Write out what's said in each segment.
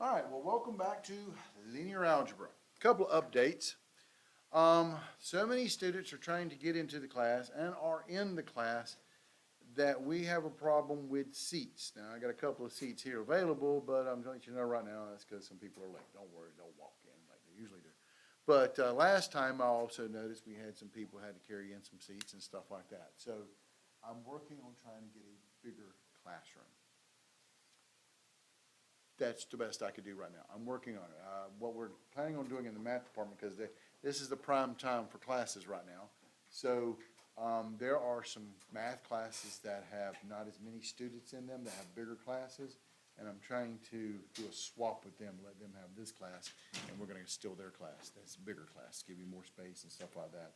All right, well, welcome back to linear algebra. A couple of updates. So many students are trying to get into the class and are in the class that we have a problem with seats. Now, I got a couple of seats here available, but I'm going to let you know right now that's because some people are late. Don't worry, they'll walk in like they usually do. But last time I also noticed we had some people who had to carry in some seats and stuff like that. So I'm working on trying to get a bigger classroom. That's the best I could do right now. I'm working on it. What we're planning on doing in the math department, because this is the prime time for classes right now. So there are some math classes that have not as many students in them, that have bigger classes. And I'm trying to do a swap with them, let them have this class, and we're going to steal their class. That's a bigger class, give you more space and stuff like that.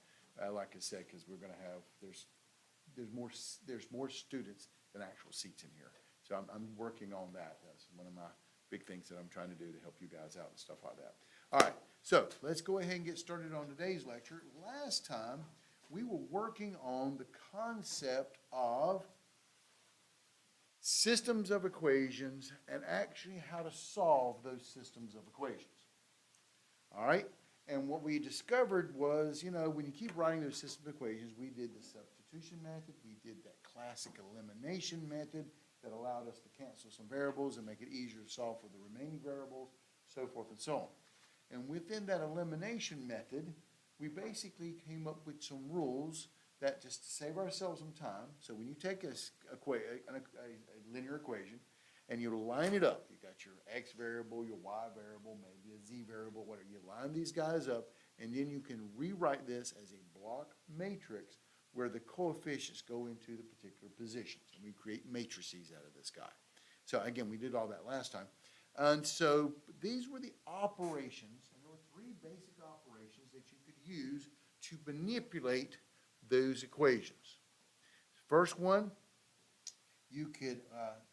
Like I said, because we're going to have, there's more students than actual seats in here. So I'm working on that. That's one of my big things that I'm trying to do to help you guys out and stuff like that. All right, so let's go ahead and get started on today's lecture. Last time, we were working on the concept of systems of equations and actually how to solve those systems of equations. All right, and what we discovered was, when you keep writing those systems of equations, we did the substitution method, we did that classic elimination method, that allowed us to cancel some variables and make it easier to solve for the remaining variables, so forth and so on. And within that elimination method, we basically came up with some rules that, just to save ourselves some time, so when you take a linear equation and you line it up, you got your x variable, your y variable, maybe a z variable, whatever, you line these guys up, and then you can rewrite this as a block matrix where the coefficients go into the particular positions. And we create matrices out of this guy. So again, we did all that last time. And so these were the operations, and there were three basic operations that you could use to manipulate those equations. First one, you could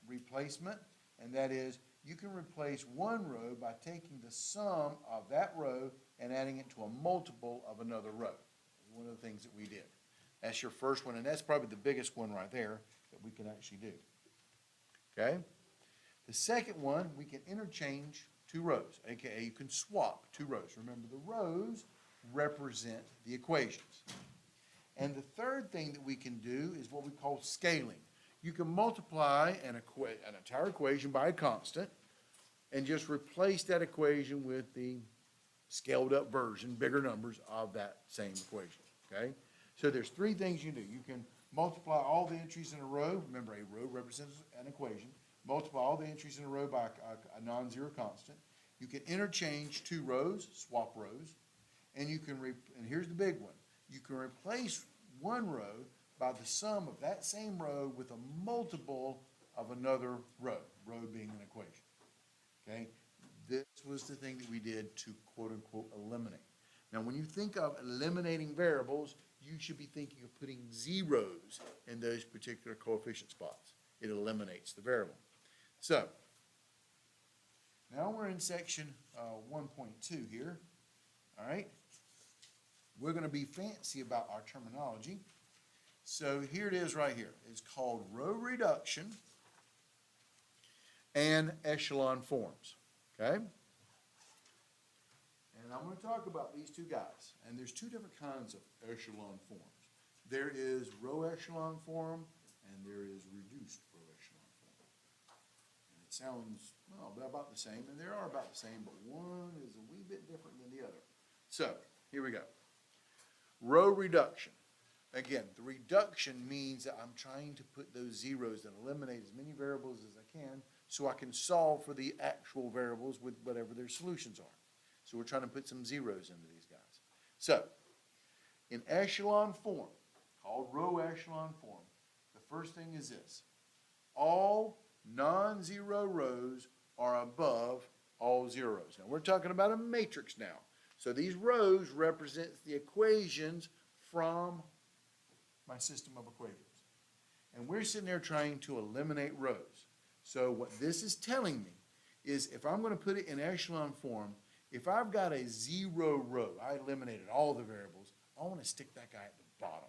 replacement, and that is you can replace one row by taking the sum of that row and adding it to a multiple of another row. That's one of the things that we did. That's your first one, and that's probably the biggest one right there that we can actually do. Okay? The second one, we can interchange two rows, aka you can swap two rows. Remember, the rows represent the equations. And the third thing that we can do is what we call scaling. You can multiply an entire equation by a constant and just replace that equation with the scaled up version, bigger numbers of that same equation. Okay? So there's three things you do. You can multiply all the entries in a row. Remember, a row represents an equation. Multiply all the entries in a row by a non-zero constant. You can interchange two rows, swap rows. And you can, and here's the big one, you can replace one row by the sum of that same row with a multiple of another row being an equation. Okay? This was the thing that we did to quote-unquote eliminate. Now, when you think of eliminating variables, you should be thinking of putting zeros in those particular coefficient spots. It eliminates the variable. So, now we're in section 1.2 here. All right? We're going to be fancy about our terminology. So here it is right here. It's called row reduction and echelon forms. Okay? And I'm going to talk about these two guys. And there's two different kinds of echelon forms. There is row echelon form, and there is reduced row echelon form. And it sounds, well, about the same, and they are about the same, but one is a wee bit different than the other. So, here we go. Row reduction. Again, the reduction means that I'm trying to put those zeros and eliminate as many variables as I can so I can solve for the actual variables with whatever their solutions are. So we're trying to put some zeros into these guys. So, in echelon form, called row echelon form, the first thing is this. All non-zero rows are above all zeros. Now, we're talking about a matrix now. So these rows represent the equations from my system of equations. And we're sitting there trying to eliminate rows. So what this is telling me is if I'm going to put it in echelon form, if I've got a zero row, I eliminated all the variables, I want to stick that guy at the bottom.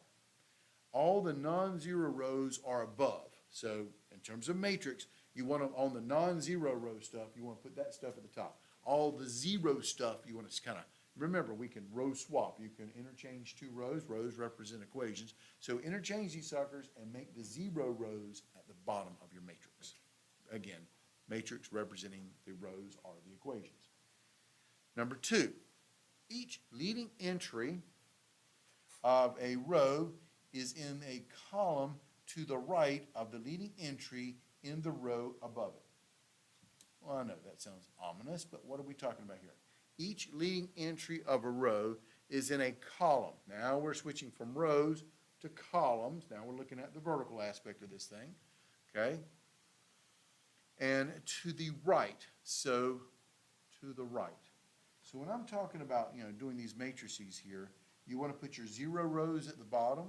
All the non-zero rows are above. So in terms of matrix, You want to, on the non-zero row stuff, you want to put that stuff at the top. All the zero stuff, you want to kind of, remember, we can row swap. You can interchange two rows. Rows represent equations. So interchange these suckers and make the zero rows at the bottom of your matrix. Again, matrix representing the rows are the equations. Number two, each leading entry of a row is in a column to the right of the leading entry in the row above it. Well, I know that sounds ominous, but what are we talking about here? Each leading entry of a row is in a column. Now we're switching from rows to columns. Now we're looking at the vertical aspect of this thing, okay? And to the right, so to the right. So when I'm talking about, doing these matrices here, you want to put your zero rows at the bottom,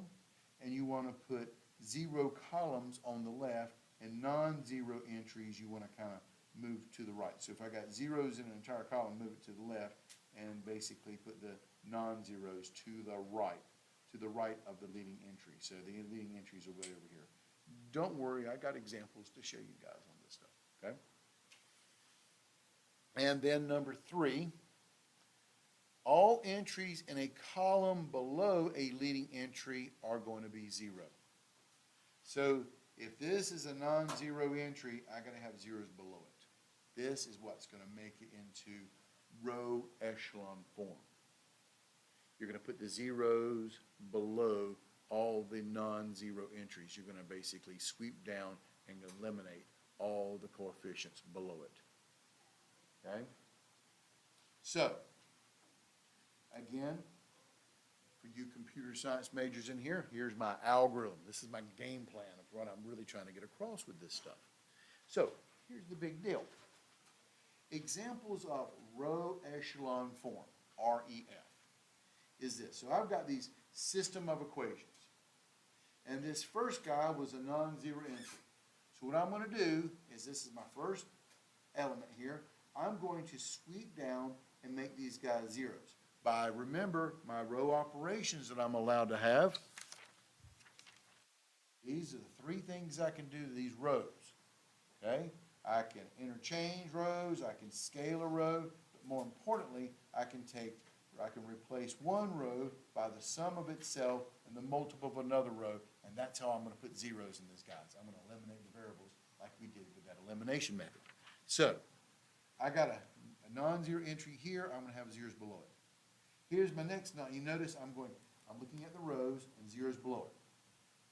and you want to put zero columns on the left, and non-zero entries you want to kind of move to the right. So if I got zeros in an entire column, move it to the left, and basically put the non-zeros to the right of the leading entry. So the leading entries are way over here. Don't worry, I got examples to show you guys on this stuff, okay? And then number three, all entries in a column below a leading entry are going to be zero. So if this is a non-zero entry, I got to have zeros below it. This is what's going to make it into row echelon form. You're going to put the zeros below all the non-zero entries. You're going to basically sweep down and eliminate all the coefficients below it. Okay? So, again, for you computer science majors in here, here's my algorithm. This is my game plan of what I'm really trying to get across with this stuff. So, here's the big deal. Examples of row echelon form, REF, is this. So I've got these system of equations. And this first guy was a non-zero entry. So what I'm going to do is, this is my first element here, I'm going to sweep down and make these guys zeros. By, remember, my row operations that I'm allowed to have. These are the three things I can do to these rows, okay? I can interchange rows, I can scale a row, but more importantly, I can replace one row by the sum of itself and the multiple of another row, and that's how I'm going to put zeros in this, guys. I'm going to eliminate the variables like we did with that elimination method. So, I got a non-zero entry here, I'm going to have zeros below it. Here's my next, now you notice I'm looking at the rows and zeros below it.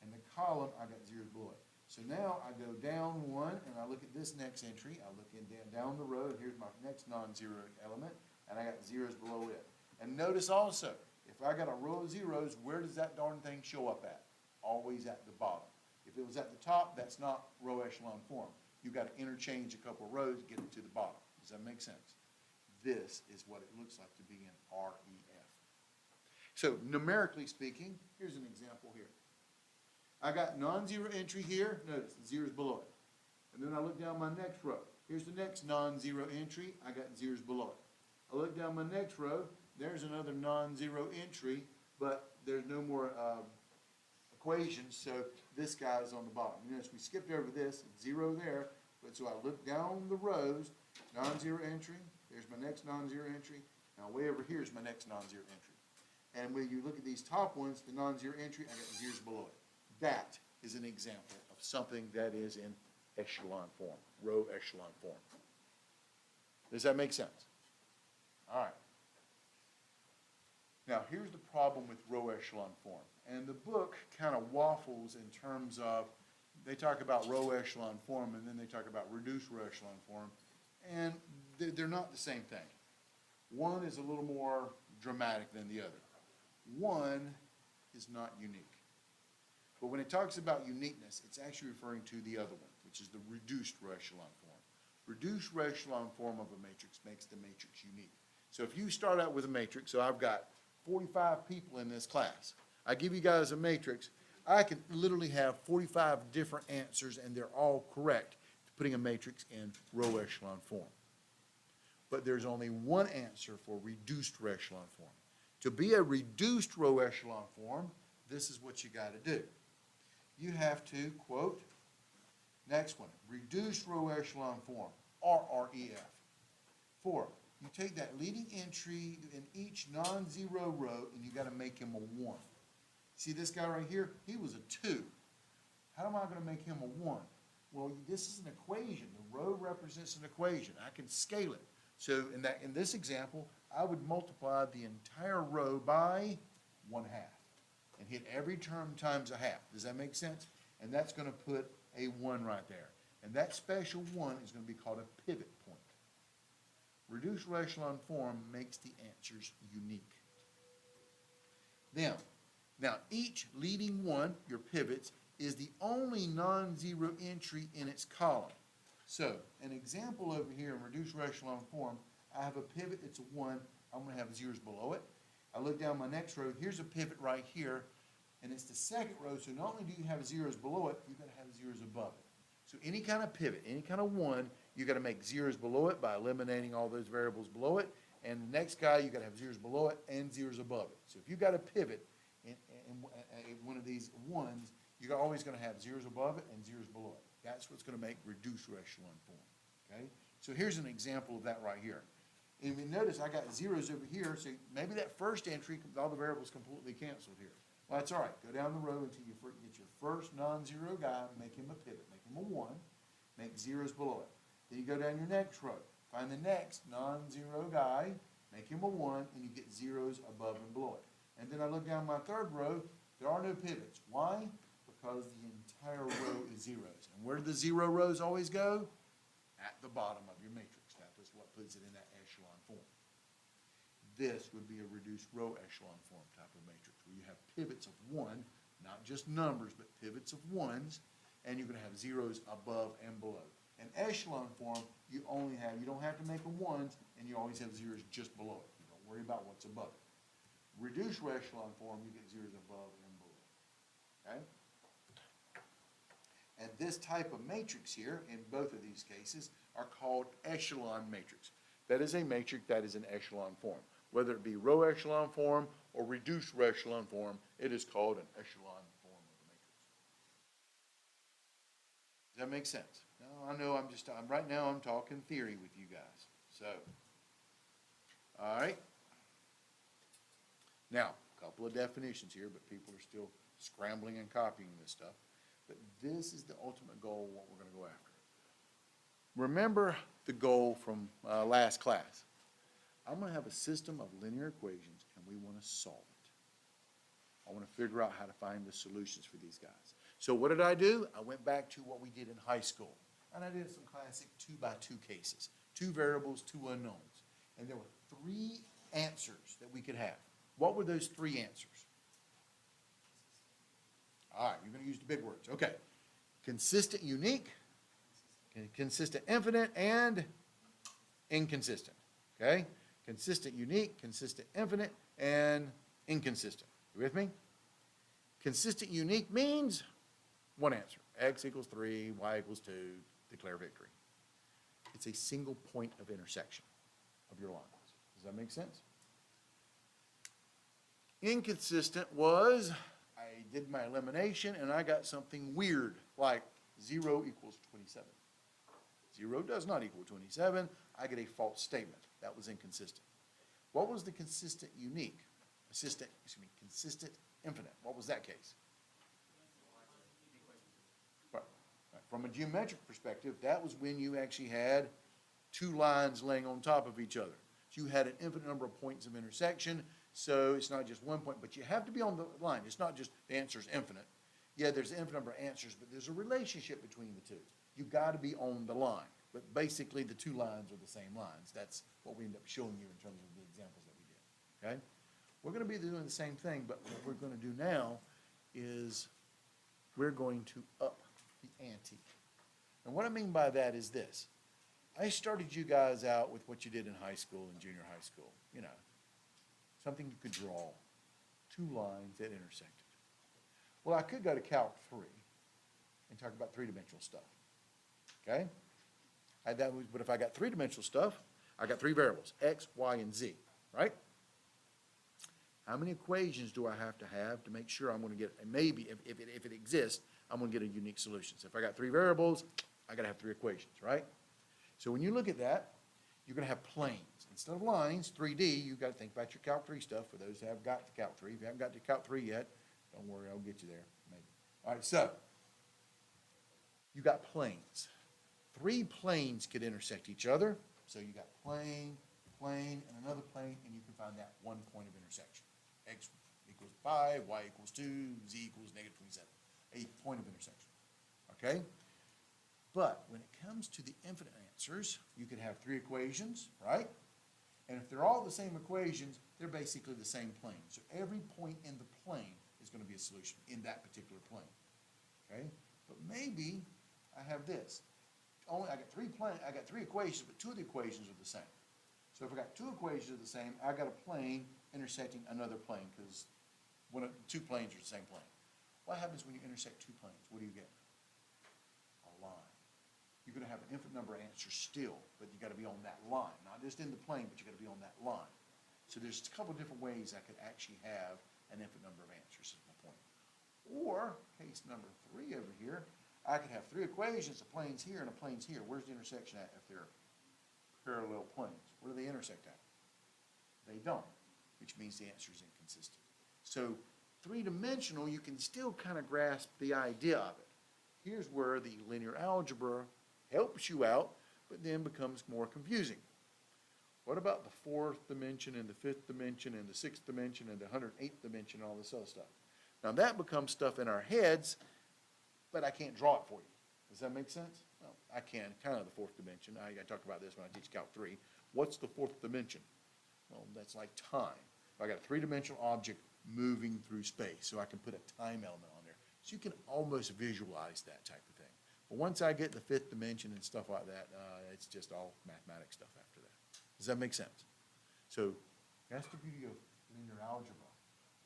And the column, I got zeros below it. So now I go down one and I look at this next entry. I look down the row, and here's my next non-zero element, and I got zeros below it. And notice also, if I got a row of zeros, where does that darn thing show up at? Always at the bottom. If it was at the top, that's not row echelon form. You've got to interchange a couple of rows to get it to the bottom. Does that make sense? This is what it looks like to be in REF. So numerically speaking, here's an example here. I got non-zero entry here. Notice the zeros below it. And then I look down my next row. Here's the next non-zero entry. I got zeros below it. I look down my next row. There's another non-zero entry, but there's no more equations, so this guy is on the bottom. You notice we skipped over this, zero there, but so I look down the rows, non-zero entry. There's my next non-zero entry. Now way over here is my next non-zero entry. And when you look at these top ones, the non-zero entry, I got zeros below it. That is an example of something that is in echelon form, row echelon form. Does that make sense? All right. Now, here's the problem with row echelon form. And the book kind of waffles in terms of, they talk about row echelon form and then they talk about reduced row echelon form. And they're not the same thing. One is a little more dramatic than the other. One is not unique. But when it talks about uniqueness, it's actually referring to the other one, which is the reduced row echelon form. Reduced row echelon form of a matrix makes the matrix unique. So if you start out with a matrix, so I've got 45 people in this class. I give you guys a matrix. I can literally have 45 different answers, and they're all correct to putting a matrix in row echelon form. But there's only one answer for reduced row echelon form. To be a reduced row echelon form, this is what you got to do. You have to, quote, Next one, reduced row echelon form, RREF. 4, you take that leading entry in each non-zero row and you gotta make him a 1. See this guy right here? He was a 2. How am I gonna make him a 1? Well, this is an equation. The row represents an equation. I can scale it. So in this example, I would multiply the entire row by 1/2 and hit every term times a half. Does that make sense? And that's gonna put a 1 right there. And that special 1 is gonna be called a pivot point. Reduced row echelon form makes the answers unique. Now each leading one, your pivots, is the only non-zero entry in its column. So an example over here in reduced row echelon form, I have a pivot that's a 1, I'm gonna have zeros below it. I look down my next row, here's a pivot right here, and it's the second row, so not only do you have zeros below it, you've gotta have zeros above it. So any kind of pivot, any kind of 1, you gotta make zeros below it by eliminating all those variables below it, and the next guy, you gotta have zeros below it and zeros above it. So if you've got a pivot in one of these 1s, you're always gonna have zeros above it and zeros below it. That's what's gonna make reduced row echelon form, okay? So here's an example of that right here. And we notice I got zeros over here, so maybe that first entry, all the variables completely canceled here. Well, that's all right. Go down the row until you get your first non-zero guy, make him a pivot, make him a 1, make zeros below it. Then you go down your next row, find the next non-zero guy, make him a 1, and you get zeros above and below it. And then I look down my third row, there are no pivots. Why? Because the entire row is zeros. And where do the 0 rows always go? At the bottom of your matrix. That is what puts it in that echelon form. This would be a reduced row echelon form type of matrix, where you have pivots of 1, not just numbers, but pivots of 1s, and you're gonna have zeros above and below. In echelon form, you don't have to make them 1s, and you always have zeros just below it. You don't worry about what's above it. Reduced row echelon form, you get zeros above and below, okay? And this type of matrix here, in both of these cases, are called echelon matrix. That is a matrix that is in echelon form. Whether it be row echelon form or reduced row echelon form, it is called an echelon form of the matrix. Does that make sense? No, I know right now I'm talking theory with you guys. So, all right. Now, a couple of definitions here, but people are still scrambling and copying this stuff. But this is the ultimate goal of what we're going to go after. Remember the goal from last class. I'm going to have a system of linear equations, and we want to solve it. I want to figure out how to find the solutions for these guys. So what did I do? I went back to what we did in high school, and I did some classic 2x2 cases, 2 variables, 2 unknowns. And there were 3 answers that we could have. What were those 3 answers? All right, you're going to use the big words. Okay. Consistent, unique, consistent, infinite, and inconsistent. Okay? Consistent, unique, consistent, infinite, and inconsistent. You with me? Consistent, unique means one answer. X equals 3, Y equals 2, declare victory. It's a single point of intersection of your lines. Does that make sense? Inconsistent was, I did my elimination and I got something weird, like 0 equals 27. 0 does not equal 27. I get a false statement. That was inconsistent. What was the consistent unique? Consistent infinite. What was that case? Right. From a geometric perspective, that was when you actually had 2 lines laying on top of each other. So you had an infinite number of points of intersection. So it's not just one point, but you have to be on the line. It's not just the answer is infinite. Yeah, there's an infinite number of answers, but there's a relationship between the 2. You've got to be on the line. But basically, the 2 lines are the same lines. That's what we end up showing you in terms of the examples that we did, okay? We're going to be doing the same thing, but what we're going to do now is we're going to up the ante. And what I mean by that is this. I started you guys out with what you did in high school and junior high school, you know, something you could draw, 2 lines that intersected. Well, I could go to Calc 3 and talk about 3-dimensional stuff, okay? But if I got 3-dimensional stuff, I got 3 variables, x, y, and z, right? How many equations do I have to make sure I'm going to get, and maybe if it exists, I'm going to get a unique solution. So if I got three variables, I got to have three equations, right? So when you look at that, you're going to have planes. Instead of lines, 3D, you've got to think about your Calc 3 stuff for those who have got to Calc 3. If you haven't got to Calc 3 yet, don't worry, I'll get you there, maybe. All right, so you got planes. Three planes could intersect each other. So you got plane, plane, and another plane, and you can find that one point of intersection. X equals 5, y equals 2, z equals negative 27. A point of intersection, okay? But when it comes to the infinite answers, you can have three equations, right? And if they're all the same equations, they're basically the same plane. So every point in the plane is going to be a solution in that particular plane, okay? But maybe I have this. I got three equations, but two of the equations are the same. So if I got two equations are the same, I got a plane intersecting another plane because two planes are the same plane. What happens when you intersect two planes? What do you get? A line. You're going to have an infinite number of answers still, but you got to be on that line, not just in the plane, but you got to be on that line. So there's a couple of different ways I could actually have an infinite number of answers. Is my point. Or case number 3 over here. I could have three equations, a plane's here and a plane's here. Where's the intersection at if they're parallel planes? Where do they intersect at? They don't, which means the answer is inconsistent. So three-dimensional, you can still kind of grasp the idea of it. Here's where the linear algebra helps you out, but then becomes more confusing. What about the fourth dimension and the fifth dimension and the sixth dimension and the 108th dimension and all this other stuff? Now that becomes stuff in our heads, but I can't draw it for you. Does that make sense? Well, I can, kind of the fourth dimension. I talked about this when I teach Calc 3. What's the fourth dimension? Well, that's like time. I got a three-dimensional object moving through space, so I can put a time element on there. So you can almost visualize that type of thing. But once I get the fifth dimension and stuff like that, it's just all mathematics stuff after that. Does that make sense? So that's the beauty of linear algebra.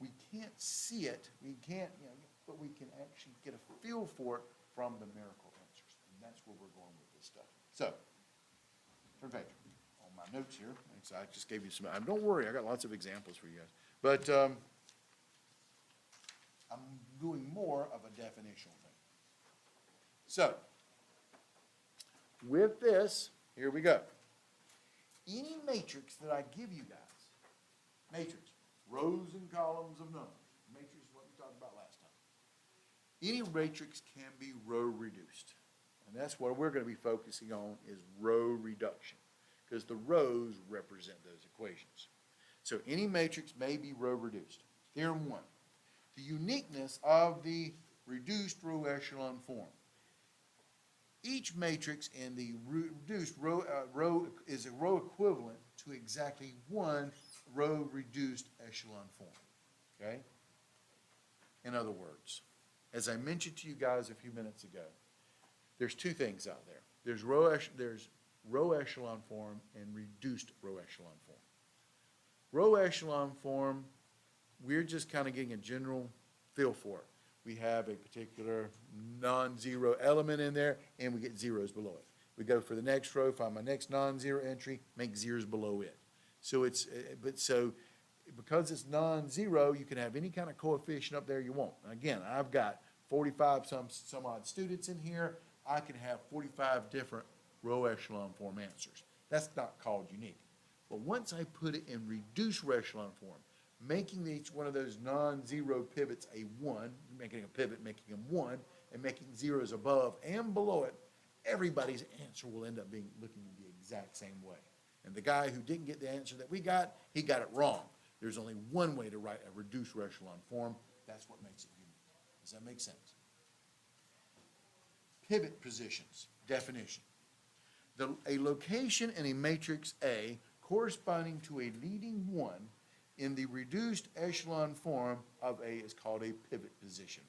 We can't see it, but we can actually get a feel for it from the numerical answers. And that's where we're going with this stuff. So, turn page on my notes here. So I just gave you some, don't worry, I got lots of examples for you guys. But I'm doing more of a definitional thing. So, with this, here we go. Any matrix that I give you guys, matrix, rows and columns of numbers. Matrix is what we talked about last time. Any matrix can be row reduced. And that's what we're going to be focusing on is row reduction, because the rows represent those equations. So any matrix may be row reduced. Theorem 1. The uniqueness of the reduced row echelon form. Each matrix in the reduced row is a row equivalent to exactly one row reduced echelon form. Okay? In other words, as I mentioned to you guys a few minutes ago, there's two things out there. There's row echelon form and reduced row echelon form. Row echelon form, we're just kind of getting a general feel for it. We have a particular non-zero element in there, and we get zeros below it. We go for the next row, find my next non-zero entry, make zeros below it. So because it's non-zero, you can have any kind of coefficient up there you want. Again, I've got 45 some odd students in here. I can have 45 different row echelon form answers. That's not called unique. But once I put it in reduced row echelon form, making each one of those non-zero pivots a 1, making a pivot, making them 1, and making zeros above and below it, everybody's answer will end up looking the exact same way. And the guy who didn't get the answer that we got, he got it wrong. There's only one way to write a reduced row echelon form. That's what makes it unique. Does that make sense? Pivot positions, definition. A location in a matrix A corresponding to a leading 1 in the reduced echelon form of A is called a pivot position.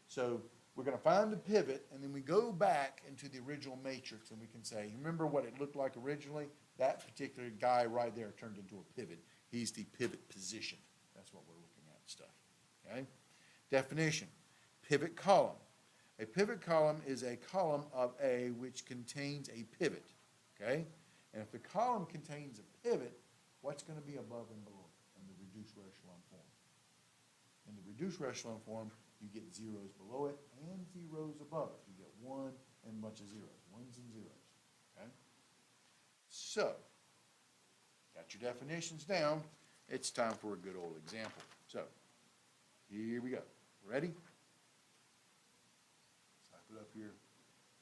So we're going to find the pivot, and then we go back into the original matrix, and we can say, remember what it looked like originally? That particular guy right there turned into a pivot. He's the pivot position. That's what we're looking at stuff. Okay? Definition, pivot column. A pivot column is a column of A which contains a pivot. Okay? And if the column contains a pivot, what's going to be above and below in the reduced row echelon form? In the reduced row echelon form, You get zeros below it and zeros above it. You get 1 and a bunch of zeros, ones and zeros, okay? So, got your definitions down. It's time for a good old example. So, here we go. Ready? So I put up here.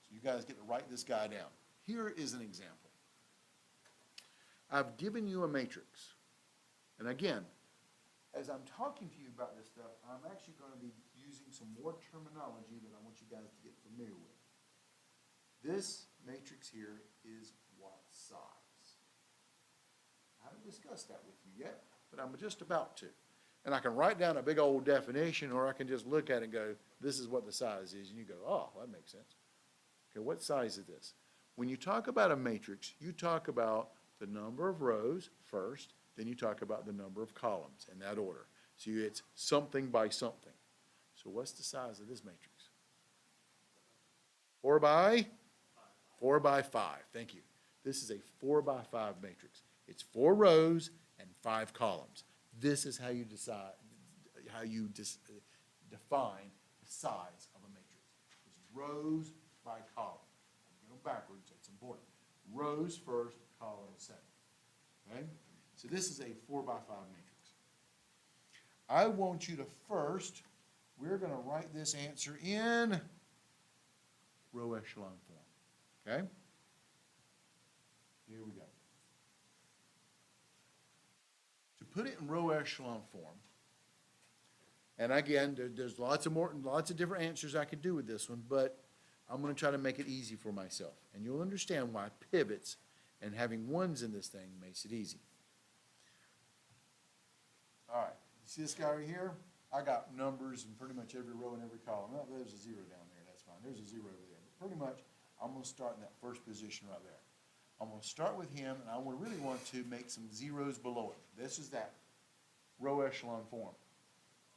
So you guys get to write this guy down. Here is an example. I've given you a matrix. And again, as I'm talking to you about this stuff, I'm actually going to be using some more terminology that I want you guys to get familiar with. This matrix here is what size? I haven't discussed that with you yet, but I'm just about to. And I can write down a big old definition, or I can just look at it and go, this is what the size is. And you go, oh, that makes sense. Okay, what size is this? When you talk about a matrix, you talk about the number of rows first, then you talk about the number of columns in that order. So it's something by something. So what's the size of this matrix? 4 by 5. Thank you. This is a 4 by 5 matrix. It's 4 rows and 5 columns. This is how you decide, define the size of a matrix. It's rows by column. I'm going backwards, it's important. Rows first, columns second. Okay? So this is a 4 by 5 matrix. I want you to first, we're going to write this answer in row echelon form. Okay? Here we go. To put it in row echelon form, and again, there's lots of different answers I could do with this one, but I'm going to try to make it easy for myself. And you'll understand why pivots and having ones in this thing makes it easy. All right, you see this guy right here? I got numbers in pretty much every row and every column. Oh, there's a 0 down there, that's fine. There's a 0 over there. But pretty much, I'm going to start in that first position right there. I'm going to start with him, and I really want to make some zeros below it. This is that row echelon form.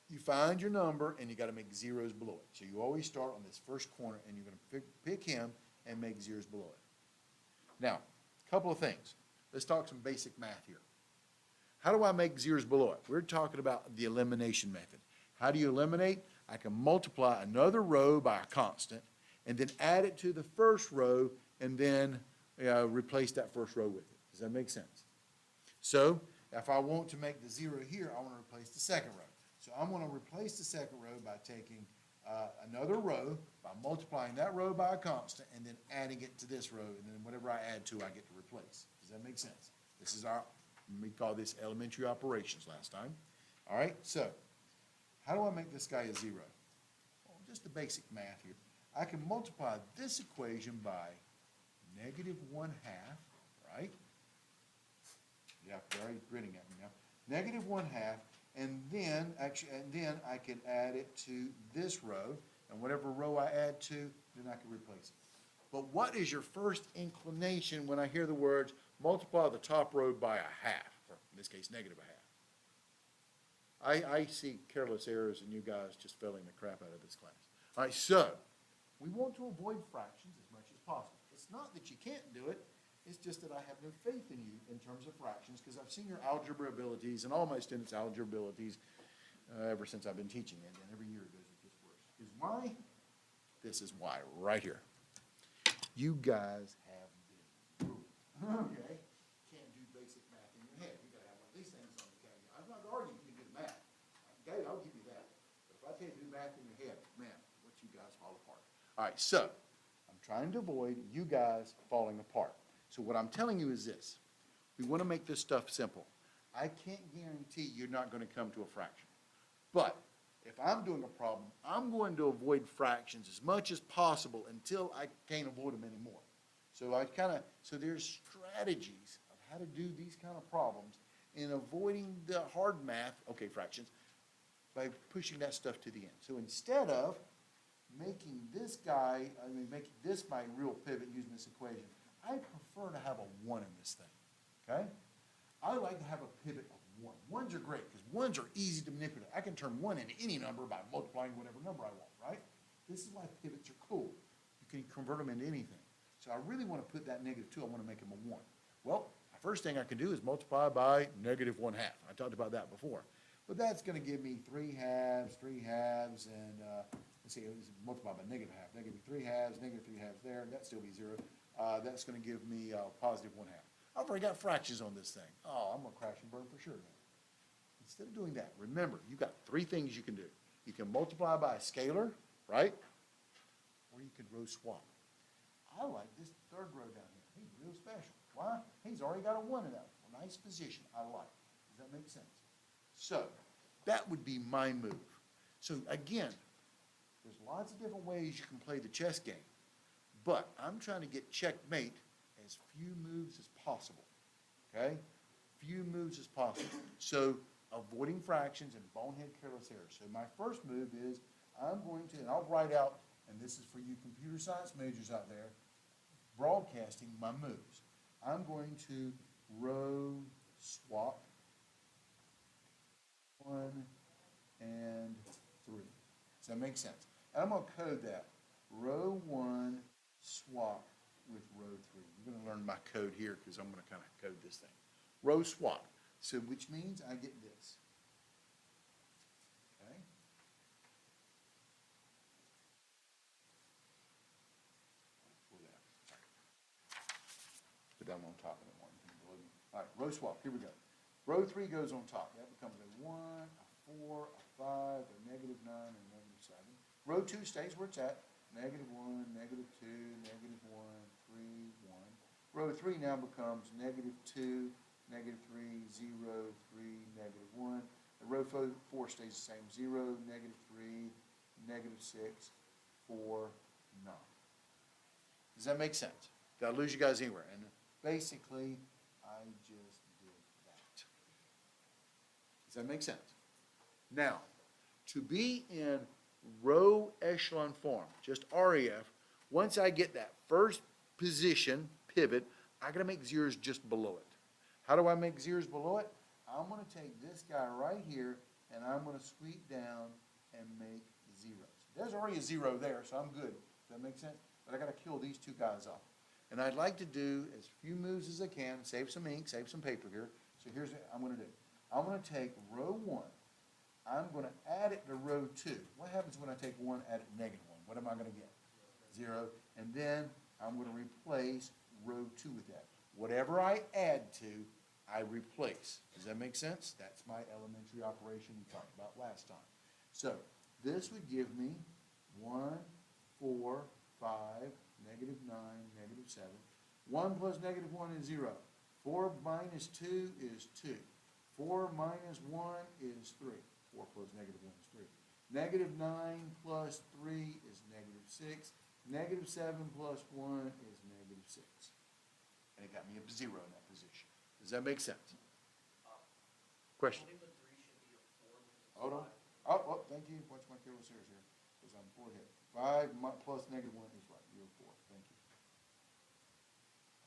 You find your number, and you got to make zeros below it. So you always start on this first corner, and you're going to pick him and make zeros below it. Now, a couple of things. Let's talk some basic math here. How do I make zeros below it? We're talking about the elimination method. How do you eliminate? I can multiply another row by a constant, and then add it to the first row, and then replace that first row with it. Does that make sense? So if I want to make the 0 here, I want to replace the second row. So I'm going to replace the second row by taking another row, by multiplying that row by a constant, and then adding it to this row, and then whatever I add to, I get to replace. Does that make sense? This is we call this elementary operations last time. All right, so how do I make this guy a 0? Well, just the basic math here. I can multiply this equation by -1/2, right? Yeah, they're already grinning at me now. -1/2, and then I can add it to this row, and whatever row I add to, then I can replace it. But what is your first inclination when I hear the words multiply the top row by 1/2, or in this case, -1/2? I see careless errors in you guys just failing the crap out of this class. All right, so we want to avoid fractions as much as possible. It's not that you can't do it, it's just that I have no faith in you in terms of fractions, because I've seen your algebra abilities and all my students' algebra abilities ever since I've been teaching it, and every year it gets worse. Is why? This is why, right here. You guys have been ruined. Okay? Can't do basic math in your head. You gotta have one of these things on the calculator. I'm not arguing you can do math. Okay, I'll give you that. But if I tell you to do math in your head, man, what you guys fall apart. All right, so I'm trying to avoid you guys falling apart. So what I'm telling you is this. We want to make this stuff simple. I can't guarantee you're not going to come to a fraction. But if I'm doing a problem, I'm going to avoid fractions as much as possible until I can't avoid them anymore. So so there's strategies of how to do these kind of problems in avoiding the hard math, okay, fractions, by pushing that stuff to the end. So instead of making this my real pivot using this equation, I prefer to have a 1 in this thing, okay? I like to have a pivot of 1. Ones are great because ones are easy to manipulate. I can turn 1 into any number by multiplying whatever number I want, right? This is why pivots are cool. You can convert them into anything. So I really want to put that -2, I want to make them a 1. Well, the first thing I can do is multiply by -1/2. I talked about that before. But that's gonna give me 3/2, and, let's see, it was multiplied by -1/2, -3/2, -3/2 there, and that'd still be 0. That's gonna give me, +1/2. I've already got fractions on this thing. Oh, I'm gonna crash and burn for sure now. Instead of doing that, remember, you've got 3 things you can do. You can multiply by a scalar, right? Or you could row swap. I like this third row down here. He's real special. Why? He's already got a 1 in that. A nice position. I like. Does that make sense? So that would be my move. So again, there's lots of different ways you can play the chess game, but I'm trying to get checkmate as few moves as possible, okay? Few moves as possible. So avoiding fractions and bonehead careless errors. So my first move is I'm going to, and I'll write out, and this is for you computer science majors out there, broadcasting my moves. I'm going to row swap 1 and 3. Does that make sense? And I'm going to code that. Row 1 swap with row 3. You're going to learn my code here because I'm going to kind of code this thing. Row swap. So which means I get this. Okay? Put that one on top of that one. All right, row swap. Here we go. Row 3 goes on top. That becomes a 1, a 4, a 5, a -9, and a -7. Row 2 stays where it's at. -1, -2, -1, 3, 1. Row 3 now becomes -2, -3, 0, 3, -1. And row 4 stays the same. 0, -3, -6, 4, 9. Does that make sense? Did I lose you guys anywhere? And basically, I just did that. Does that make sense? Now, to be in row echelon form, just REF, once I get that first position, pivot, I gotta make zeros just below it. How do I make zeros below it? I'm gonna take this guy right here, and I'm gonna sweep down and make zeros. There's already a 0 there, so I'm good. Does that make sense? But I gotta kill these 2 guys off. And I'd like to do as few moves as I can, save some ink, save some paper here. So here's what I'm gonna do. I'm gonna take row 1, I'm gonna add it to row 2. What happens when I take 1, add it to -1? What am I gonna get? 0. And then I'm gonna replace row 2 with that. Whatever I add to, I replace. Does that make sense? That's my elementary operation we talked about last time. So this would give me 1, 4, 5, -9, -7. 1 plus -1 is 0. 4 minus 2 is 2. 4 minus 1 is 3. 4 plus -1 is 3. -9 plus 3 is -6. -7 plus 1 is -6. And it got me a 0 in that position. Does that make sense? Question? Hold on. Oh, thank you. Watch my careless errors here, because I'm 4 hit. 5 plus -1 is right. You're 4. Thank you.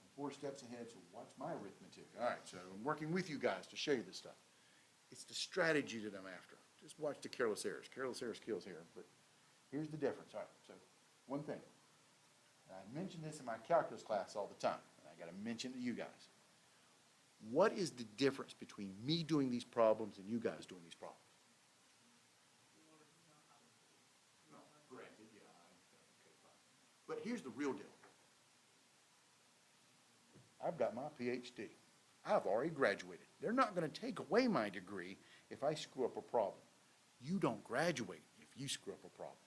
I'm 4 steps ahead, so watch my arithmetic. All right, so I'm working with you guys to show you this stuff. It's the strategy that I'm after. Just watch the careless errors. Careless errors kills here, but here's the difference. All right, so one thing. And I mention this in my calculus class all the time, and I got to mention it to you guys. What is the difference between me doing these problems and you guys doing these problems? No, granted, yeah. Okay, fine. But here's the real deal. I've got my PhD. I've already graduated. They're not going to take away my degree if I screw up a problem. You don't graduate if you screw up a problem.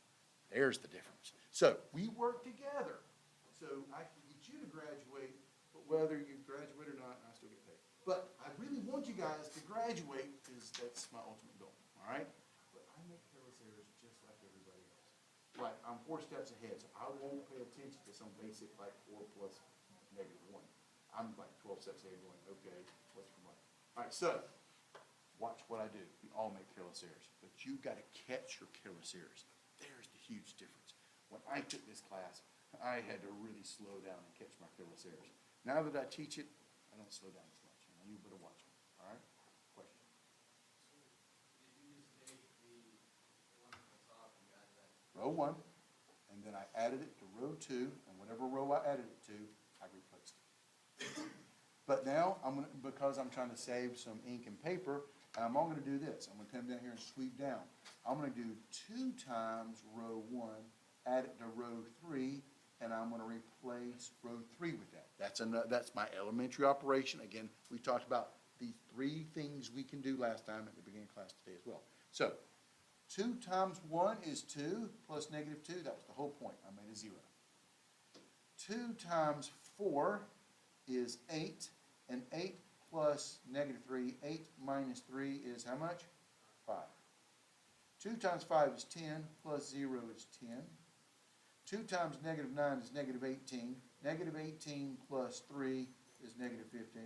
There's the difference. So we work together. So I can get you to graduate, but whether you graduate or not, I still get paid. But I really want you guys to graduate because that's my ultimate goal, all right? But I make careless errors just like everybody else. Right, I'm 4 steps ahead, so I won't pay attention to some basic like 4 plus -1. I'm like 12 steps ahead going, okay, what's from what? All right, so watch what I do. We all make careless errors, but you've got to catch your careless errors. There's the huge difference. When I took this class, I had to really slow down and catch my careless errors. Now that I teach it, I don't slow down as much. You better watch them. All right? Question? Row 1, and then I added it to row 2, and whatever row I added it to, I replaced it. But now, because I'm trying to save some ink and paper, I'm going to do this. I'm going to come down here and sweep down. I'm going to do 2 times row 1, add it to row 3, and I'm going to replace row 3 with that. That's my elementary operation. Again, we talked about the 3 things we can do last time at the beginning of class today as well. So 2 times 1 is 2 plus negative 2. That was the whole point. I made a 0. 2 times 4 is 8, and 8 plus negative 3, 8 minus 3 is how much? 5. 2 times 5 is 10, plus 0 is 10. 2 times negative 9 is negative 18. Negative 18 plus 3 is negative 15.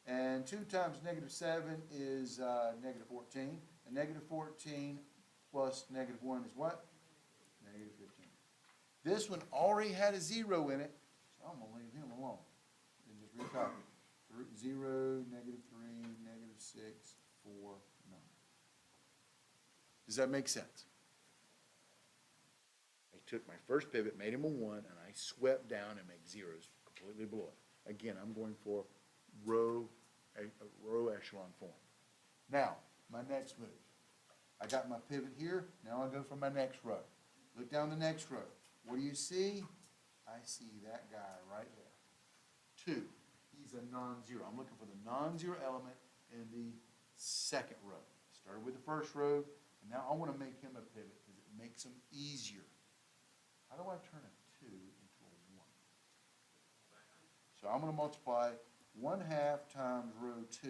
And 2 times negative 7 is negative 14. And negative 14 plus negative 1 is what? Negative 15. This one already had a 0 in it, so I'm going to leave him alone and just recopy. 0, negative 3, negative 6, 4, 9. Does that make sense? I took my first pivot, made him a 1, and I swept down and make zeros completely below it. Again, I'm going for row echelon form. Now, my next move. I got my pivot here. Now I go for my next row. Look down the next row. What do you see? I see that guy right there. 2. He's a non-zero. I'm looking for the non-zero element in the second row. Started with the first row, and now I want to make him a pivot because it makes him easier. How do I turn a 2 into a 1? So I'm going to multiply 1/2 times row 2,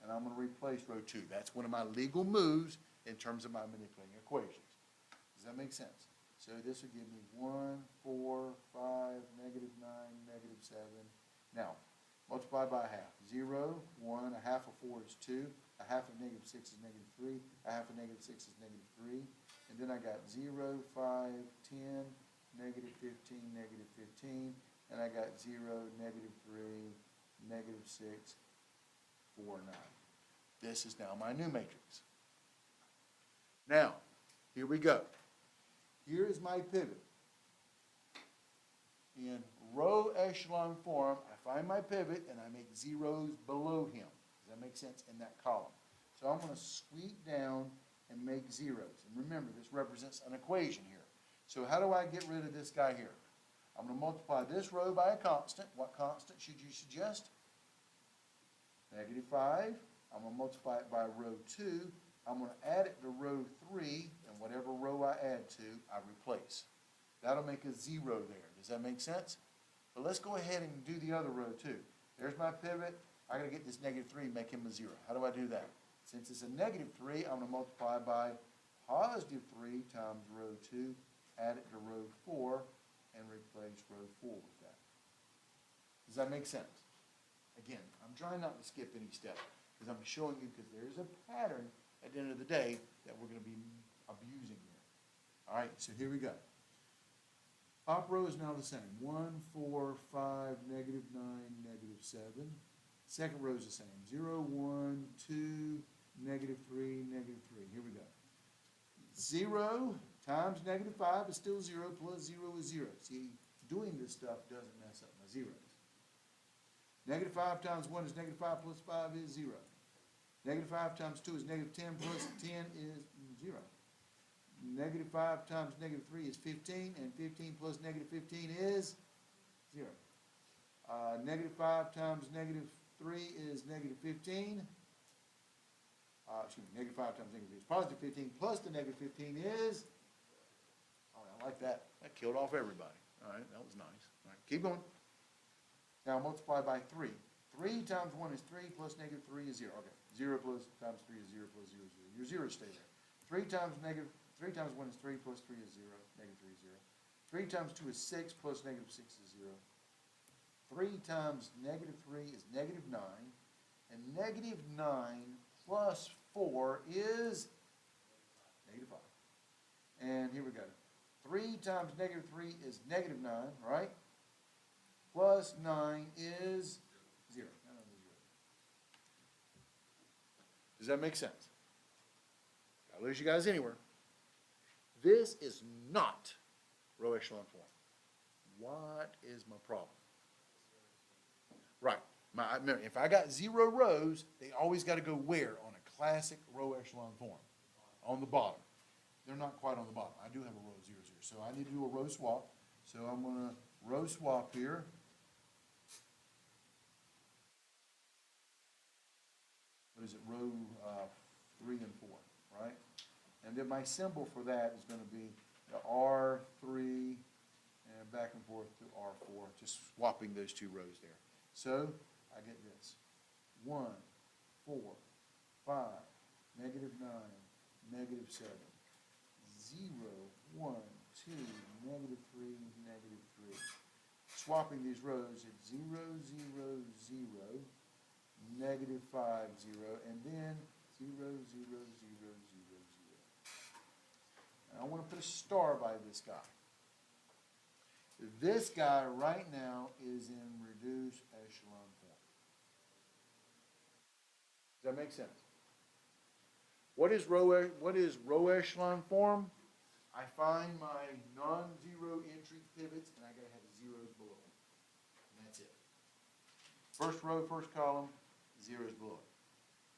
and I'm going to replace row 2. That's one of my legal moves in terms of my manipulating equations. Does that make sense? So this will give me 1, 4, 5, negative 9, negative 7. Now, multiply by a half. 0, 1, 1/2 of 4 is 2. 1/2 of negative 6 is negative 3. 1/2 of negative 6 is negative 3. And then I got 0, 5, 10, negative 15, negative 15. And I got 0, negative 3, negative 6, 4, 9. This is now my new matrix. Now, here we go. Here is my pivot. In row echelon form, I find my pivot and I make zeros below him. Does that make sense? In that column. So I'm going to sweep down and make zeros. And remember, this represents an equation here. So how do I get rid of this guy here? I'm going to multiply this row by a constant. What constant should you suggest? Negative 5. I'm going to multiply it by row 2. I'm going to add it to row 3, and whatever row I add to, I replace. That'll make a 0 there. Does that make sense? But let's go ahead and do the other row too. There's my pivot. I got to get this negative 3, make him a 0. How do I do that? Since it's a negative 3, I'm going to multiply by positive 3 times row 2, add it to row 4, and replace row 4 with that. Does that make sense? Again, I'm trying not to skip any step because I'm showing you because there's a pattern at the end of the day that we're going to be abusing here. All right, so here we go. Top row is now the same. 1, 4, 5, negative 9, negative 7. Second row is the same. 0, 1, 2, negative 3, negative 3. Here we go. 0 times negative 5 is still 0, plus 0 is 0. See, doing this stuff doesn't mess up my zeros. Negative 5 times 1 is negative 5 plus 5 is 0. Negative 5 times 2 is negative 10 plus 10 is 0. Negative 5 times negative 3 is 15, and 15 plus negative 15 is 0. Negative 5 times negative 3 is negative 15. Negative 5 times negative 3 is positive 15, plus the negative 15 is, oh, I like that. That killed off everybody. All right, that was nice. All right, keep going. Now multiply by 3. 3 times 1 is 3, plus negative 3 is 0. Okay, 0 plus times 3 is 0, plus 0 is 0. Your zeros stay there. 3 times 1 is 3, plus 3 is 0. Negative 3 is 0. 3 times 2 is 6, plus negative 6 is 0. 3 times negative 3 is negative 9. And negative 9 plus 4 is negative 5. And here we go. 3 times negative 3 is negative 9, right? Plus 9 is 0. Does that make sense? I'll lose you guys anywhere. This is not row echelon form. What is my problem? Right. Remember, if I got 0 rows, they always got to go where on classic row echelon form on the bottom. They're not quite on the bottom. I do have a row 0, 0. So I need to do a row swap. So I'm going to row swap here. What is it? Row 3 and 4, right? And then my symbol for that is going to be the R3 and back and forth to R4, just swapping those two rows there. So I get this. 1, 4, 5, -9, -7, 0, 1, 2, -3, -3. Swapping these rows at 0, 0, 0, -5, 0, and then 0, 0, 0, 0, 0. And I want to put a star by this guy. This guy right now is in reduced echelon form. Does that make sense? What is row echelon form? I find my non-zero entry pivots, and I gotta have zeros below them. And that's it. First row, first column, zeros below it.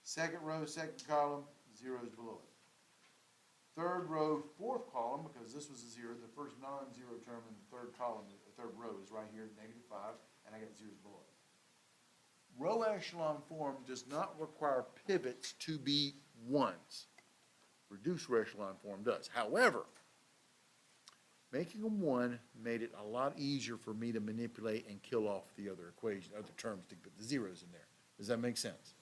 Second row, second column, zeros below it. Third row, fourth column, because this was a 0, the first non-zero term in the third column, the third row is right here, -5, and I got zeros below it. Row echelon form does not require pivots to be ones. Reduced row echelon form does. However, making them 1 made it a lot easier for me to manipulate and kill off the other equation, other terms to put the zeros in there. Does that make sense?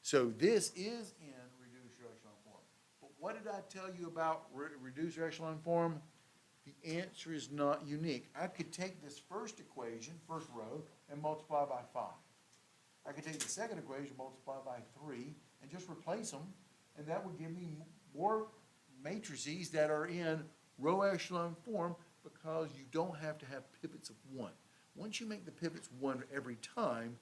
So this is in reduced row echelon form. But what did I tell you about reduced row echelon form? The answer is not unique. I could take this first equation, first row, and multiply by 5. I could take the second equation, multiply by 3, and just replace them, and that would give me more matrices that are in row echelon form because you don't have to have pivots of 1. Once you make the pivots 1 every time,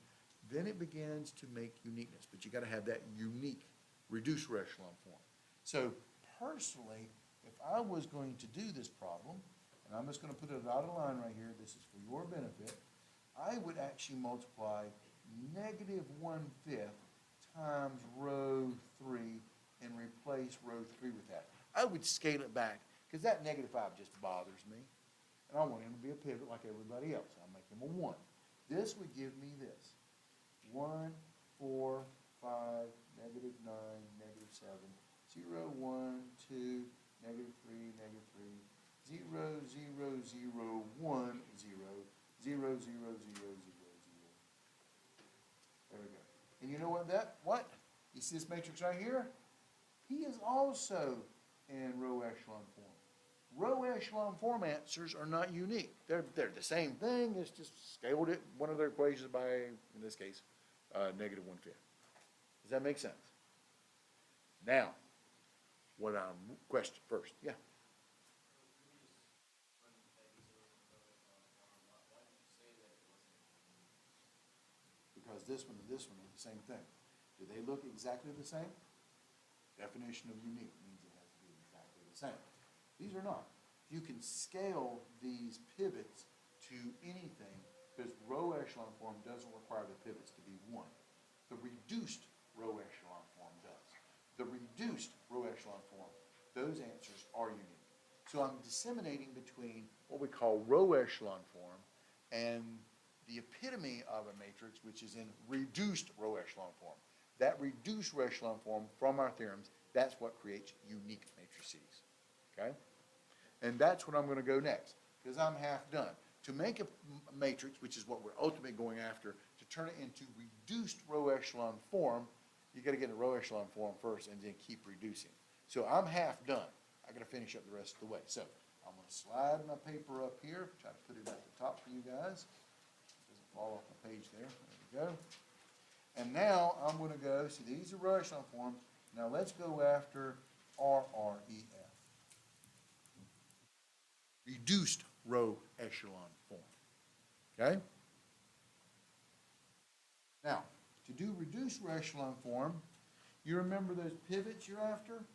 then it begins to make uniqueness, but you got to have that unique reduced row echelon form. So personally, if I was going to do this problem, and I'm just going to put a dotted line right here, this is for your benefit, I would actually multiply -1/5 times row 3 and replace row 3 with that. I would scale it back because that -5 just bothers me. And I want him to be a pivot like everybody else. I'll make him a 1. This would give me this. 1, 4, 5, -9, -7, 0, 1, 2, -3, -3, 0, 0, 0, 1, 0, 0, 0, 0, 0. There we go. And you know what? You see this matrix right here? He is also in row echelon form. Row echelon form answers are not unique. They're the same thing. It's just scaled it, one of their equations by, in this case, -1/5. Does that make sense? Now, question first? Yeah. Because this one and this one are the same thing. Do they look exactly the same? Definition of unique means it has to be exactly the same. These are not. You can scale these pivots to anything because row echelon form doesn't require the pivots to be 1. The reduced row echelon form does. The reduced row echelon form, those answers are unique. So I'm disseminating between what we call row echelon form and the epitome of a matrix, which is in reduced row echelon form. That reduced row echelon form from our theorems, that's what creates unique matrices, okay? And that's what I'm going to go next, because I'm half done. To make a matrix, which is what we're ultimately going after, to turn it into reduced row echelon form, you got to get a row echelon form first and then keep reducing. So I'm half done. I got to finish up the rest of the way. So I'm going to slide my paper up here, try to put it at the top for you guys. Fall off the page there. There we go. And now I'm going to go, see these are row echelon forms. Now let's go after RREF. Reduced row echelon form. Okay? Now, to do reduced row echelon form, you remember those pivots you're after?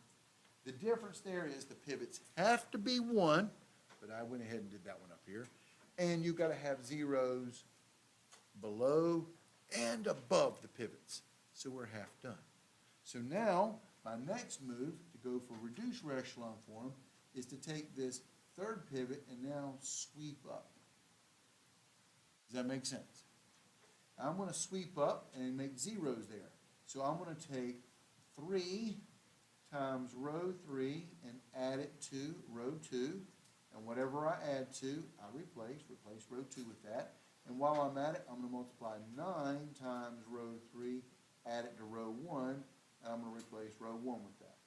The difference there is the pivots have to be 1, but I went ahead and did that one up here. And you've got to have zeros below and above the pivots. So we're half done. So now, my next move to go for reduced echelon form is to take this third pivot and now sweep up. Does that make sense? I'm going to sweep up and make zeros there. So I'm going to take 3 times row 3 and add it to row 2. And whatever I add to, I replace row 2 with that. And while I'm at it, I'm going to multiply 9 times row 3, add it to row 1, and I'm going to replace row 1 with that.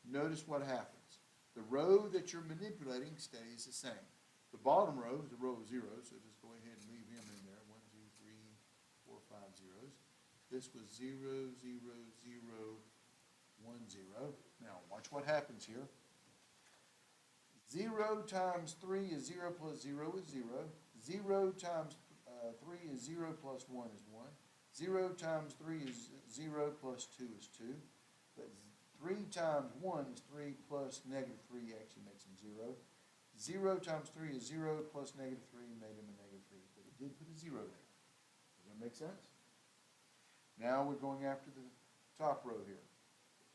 Notice what happens. The row that you're manipulating stays the same. The bottom row is a row of zeros, so just go ahead and leave him in there. 1, 2, 3, 4, 5 zeros. This was 0, 0, 0, 1, 0. Now, watch what happens here. 0 times 3 is 0 plus 0 is 0. 0 times 3 is 0 plus 1 is 1. 0 times 3 is 0 plus 2 is 2. But 3 times 1 is 3 plus negative 3 actually makes him 0. 0 times 3 is 0 plus negative 3 made him a negative 3. But it did put a 0 there. Does that make sense? Now we're going after the top row here.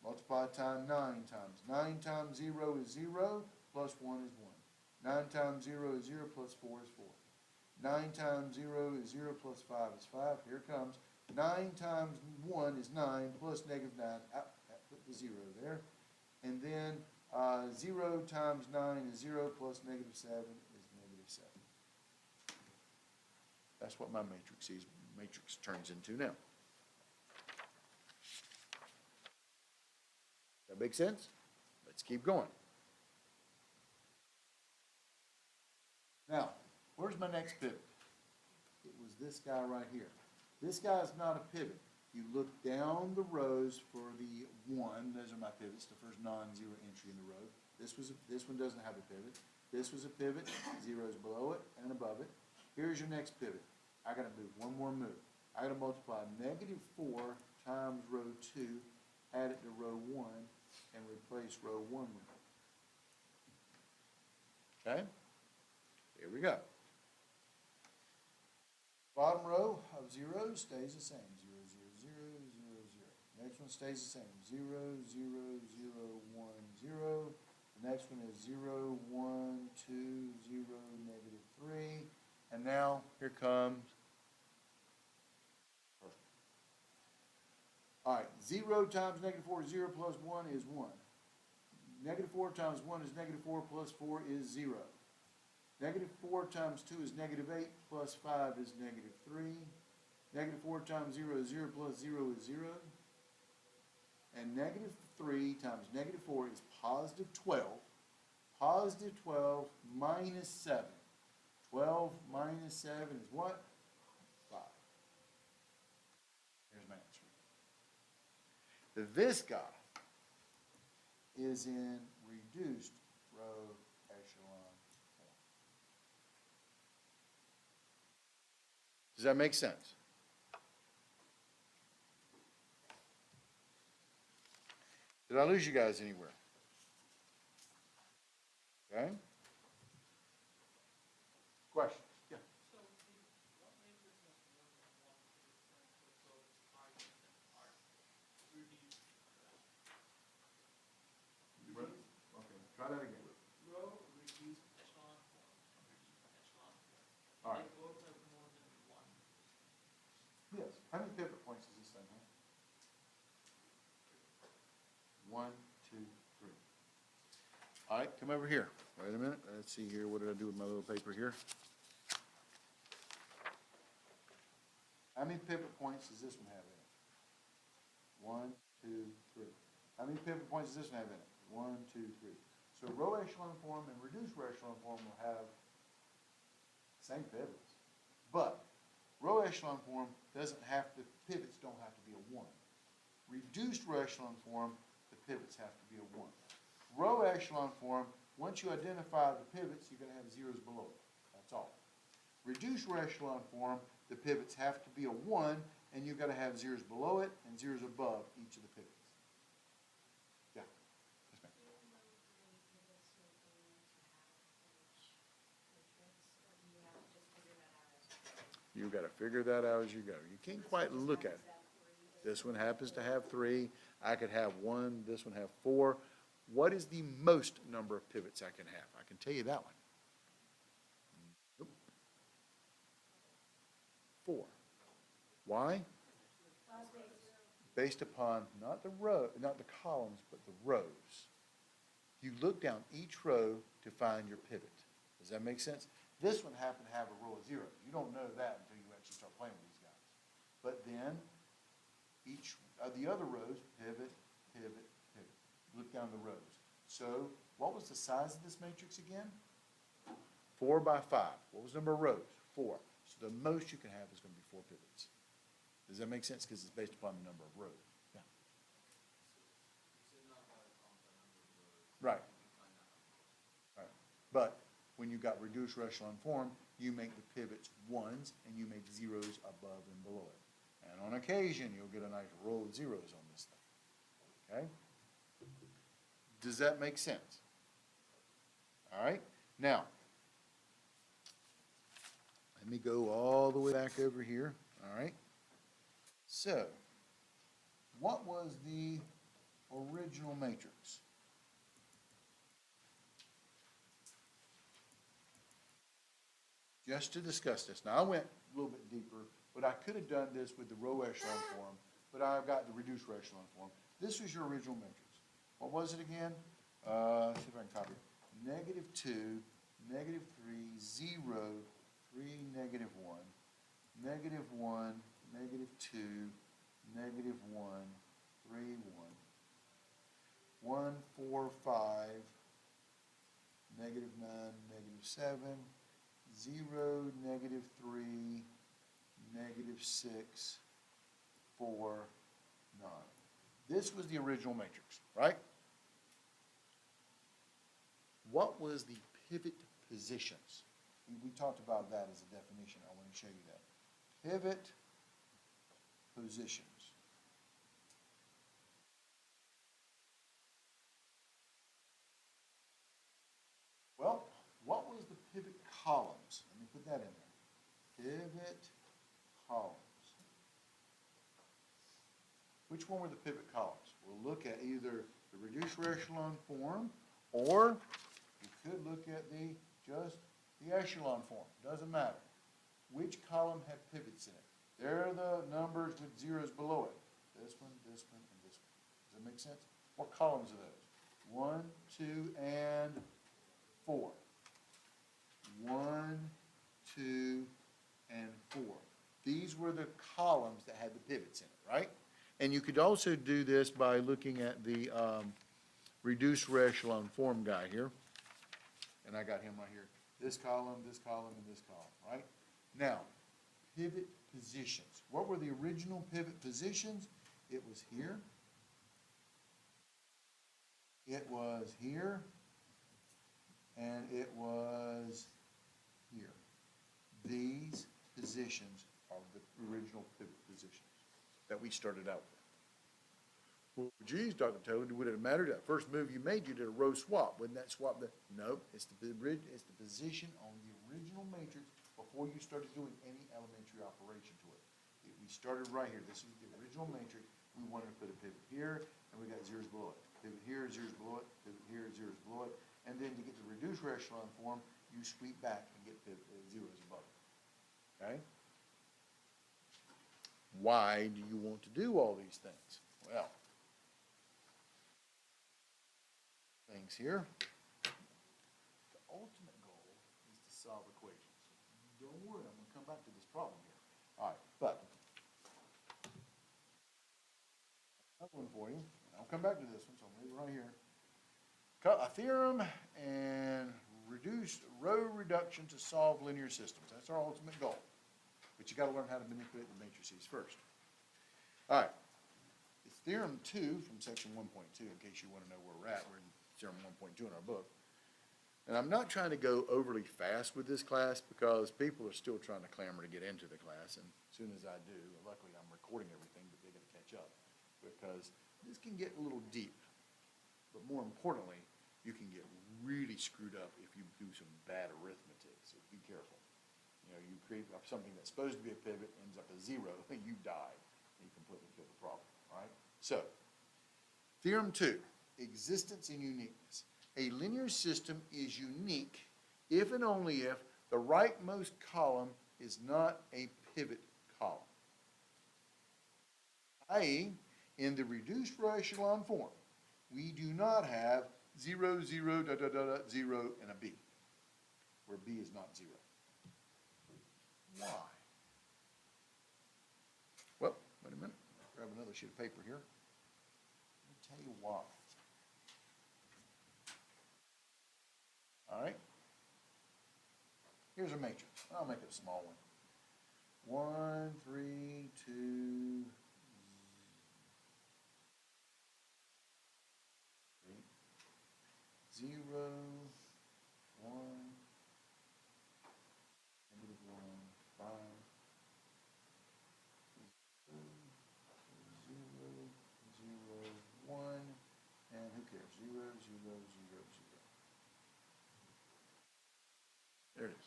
Multiply time 9 times. 9 times 0 is 0 plus 1 is 1. 9 times 0 is 0 plus 4 is 4. 9 times 0 is 0 plus 5 is 5. Here it comes. 9 times 1 is 9 plus negative 9. Put the 0 there. And then 0 times 9 is 0 plus negative 7 is negative 7. That's what my matrix turns into now. That make sense? Let's keep going. Now, where's my next pivot? It was this guy right here. This guy is not a pivot. You look down the rows for the 1. Those are my pivots, the first non-zero entry in the row. This one doesn't have a pivot. This was a pivot. 0 is below it and above it. Here's your next pivot. I got to move one more move. I got to multiply negative 4 times row 2, add it to row 1, and replace row 1 with it. Okay? Here we go. Bottom row of zeros stays the same. 0, 0, 0, 0, 0. Next one stays the same. 0, 0, 0, 1, 0. The next one is 0, 1, 2, 0, negative 3. And now here comes. Perfect. All right, 0 times negative 4 is 0 plus 1 is 1. Negative 4 times 1 is negative 4 plus 4 is 0. Negative 4 times 2 is negative 8 plus 5 is negative 3. Negative 4 times 0 is 0 plus 0 is 0. And negative 3 times negative 4 is positive 12. Positive 12 minus 7. 12 minus 7 is what? 5. Here's my answer. This guy is in reduced row echelon form. Does that make sense? Did I lose you guys anywhere? Okay? Questions? Yeah. So, what matrix has more than one pivot point with both I and R? Reduced. Okay, try that again. Row reduced echelon form. Reduced echelon form. All right. They both have more than one. Yes. How many pivot points is this thing, huh? 1, 2, 3. All right, come over here. Wait a minute. Let's see here. What did I do with my little paper here? How many pivot points does this one have in it? 1, 2, 3. How many pivot points does this one have in it? 1, 2, 3. So row echelon form and reduced row echelon form will have the same pivots. But row echelon form doesn't have to, pivots don't have to be a 1. Reduced row echelon form, the pivots have to be a 1. Row echelon form, once you identify the pivots, you're going to have zeros below it. That's all. Reduced row echelon form, the pivots have to be a 1, and you've got to have zeros below it and zeros above each of the pivots. Yeah. Yes, ma'am. You've got to figure that out as you go. You can't quite look at it. This one happens to have 3. I could have 1, this one have 4. What is the most number of pivots I can have? I can tell you that one. Nope. 4. Why? Based upon not the columns, but the rows. You look down each row to find your pivot. Does that make sense? This one happened to have a row of zeros. You don't know that until you actually start playing with these guys. But then, each of the other rows, pivot, pivot, pivot. Look down the rows. So, what was the size of this matrix again? 4 by 5. What was the number of rows? 4. So the most you can have is going to be 4 pivots. Does that make sense? Because it's based upon the number of rows. Yeah. Right. Right. But when you've got reduced echelon form, you make the pivots 1s and you make zeros above and below it. And on occasion, you'll get a nice row of zeros on this thing. Okay? Does that make sense? All right? Now, let me go all the way back over here. All right? So, what was the original matrix? Just to discuss this. Now, I went a little bit deeper, but I could have done this with the row echelon form, but I've got the reduced echelon form. This was your original matrix. What was it again? See if I can copy it. -2, -3, 0, 3, -1, -1, -2, -1, 3, 1, 1, 4, 5, -9, -7, 0, -3, -6, 4, 9. This was the original matrix, right? What was the pivot positions? We talked about that as a definition. I want to show you that. Pivot positions. Well, what was the pivot columns? Let me put that in there. Pivot columns. Which one were the pivot columns? We'll look at either the reduced echelon form, or you could look at just the echelon form. Doesn't matter. Which column had pivots in it? They're the numbers with zeros below it. This one, and this one. Does that make sense? What columns are those? 1, 2, and 4. 1, 2, and 4. These were the columns that had the pivots in it, right? And you could also do this by looking at the reduced echelon form guy here. And I got him right here. This column, and this column, right? Now, pivot positions. What were the original pivot positions? It was here. It was here. And it was here. These positions are the original pivot positions that we started out with. Well, geez, Dr. Taylor, would it have mattered? That first move you made, you did a row swap. Wouldn't that swap the? No, it's the position on the original matrix before you started doing any elementary operation to it. We started right here. This is the original matrix. We wanted to put a pivot here, and we got zeros below it. Pivot here, zeros below it. Pivot here, zeros below it. And then to get the reduced echelon form, you sweep back and get zeros above it. Okay? Why do you want to do all these things? Well, things here. The ultimate goal is to solve equations. Don't worry, I'm going to come back to this problem here. All right, but another one for you. I'll come back to this one, so I'll leave it right here. A theorem and reduce row reduction to solve linear systems. That's our ultimate goal. But you got to learn how to manipulate the matrices first. All right. It's theorem 2 from section 1.2, in case you want to know where we're at. We're in theorem 1.2 in our book. And I'm not trying to go overly fast with this class because people are still trying to clamor to get into the class. And as soon as I do, luckily I'm recording everything, but they're going to catch up because this can get a little deep. But more importantly, you can get really screwed up if you do some bad arithmetic, so be careful. You know, you create something that's supposed to be a pivot, ends up a 0, and you die, and you completely kill the problem. Theorem 2, existence and uniqueness. A linear system is unique if and only if the rightmost column is not a pivot column. I.e., in the reduced row echelon form, we do not have 0, 0, 0, and a B, where B is not 0. Why? Well, wait a minute. Let's grab another sheet of paper here. Let me tell you why. All right. Here's a matrix. I'll make it a small one. 1, 3, 2, 0, 1, -1, 5, 0, 0, 1, and who cares? 0, 0, 0, 0. There it is.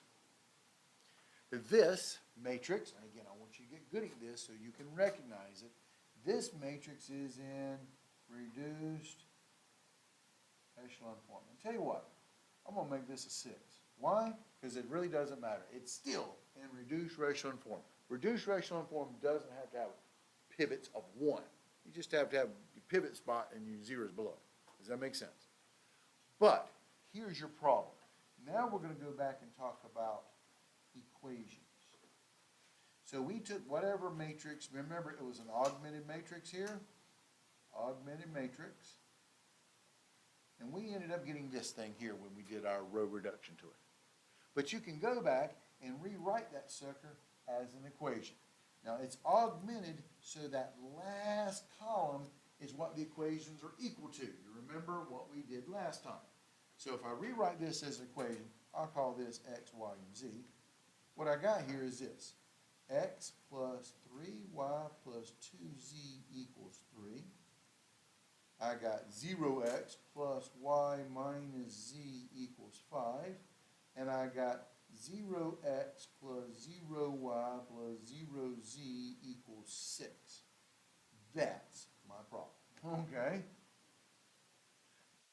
This matrix, and again, I want you to get good at this so you can recognize it. This matrix is in reduced echelon form. And tell you what, I'm going to make this a 6. Why? Because it really doesn't matter. It's still in reduced echelon form. Reduced echelon form doesn't have to have pivots of 1. You just have to have your pivot spot and your zeros below. Does that make sense? But here's your problem. Now we're going to go back and talk about equations. So we took whatever matrix, remember it was an augmented matrix here, augmented matrix, and we ended up getting this thing here when we did our row reduction to it. But you can go back and rewrite that sucker as an equation. Now it's augmented so that last column is what the equations are equal to. You remember what we did last time. So if I rewrite this as an equation, I'll call this x, y, and z. What I got here is this. X plus 3y plus 2z equals 3. I got 0x plus y minus z equals 5. And I got 0x plus 0y plus 0z equals 6. That's my problem. Okay?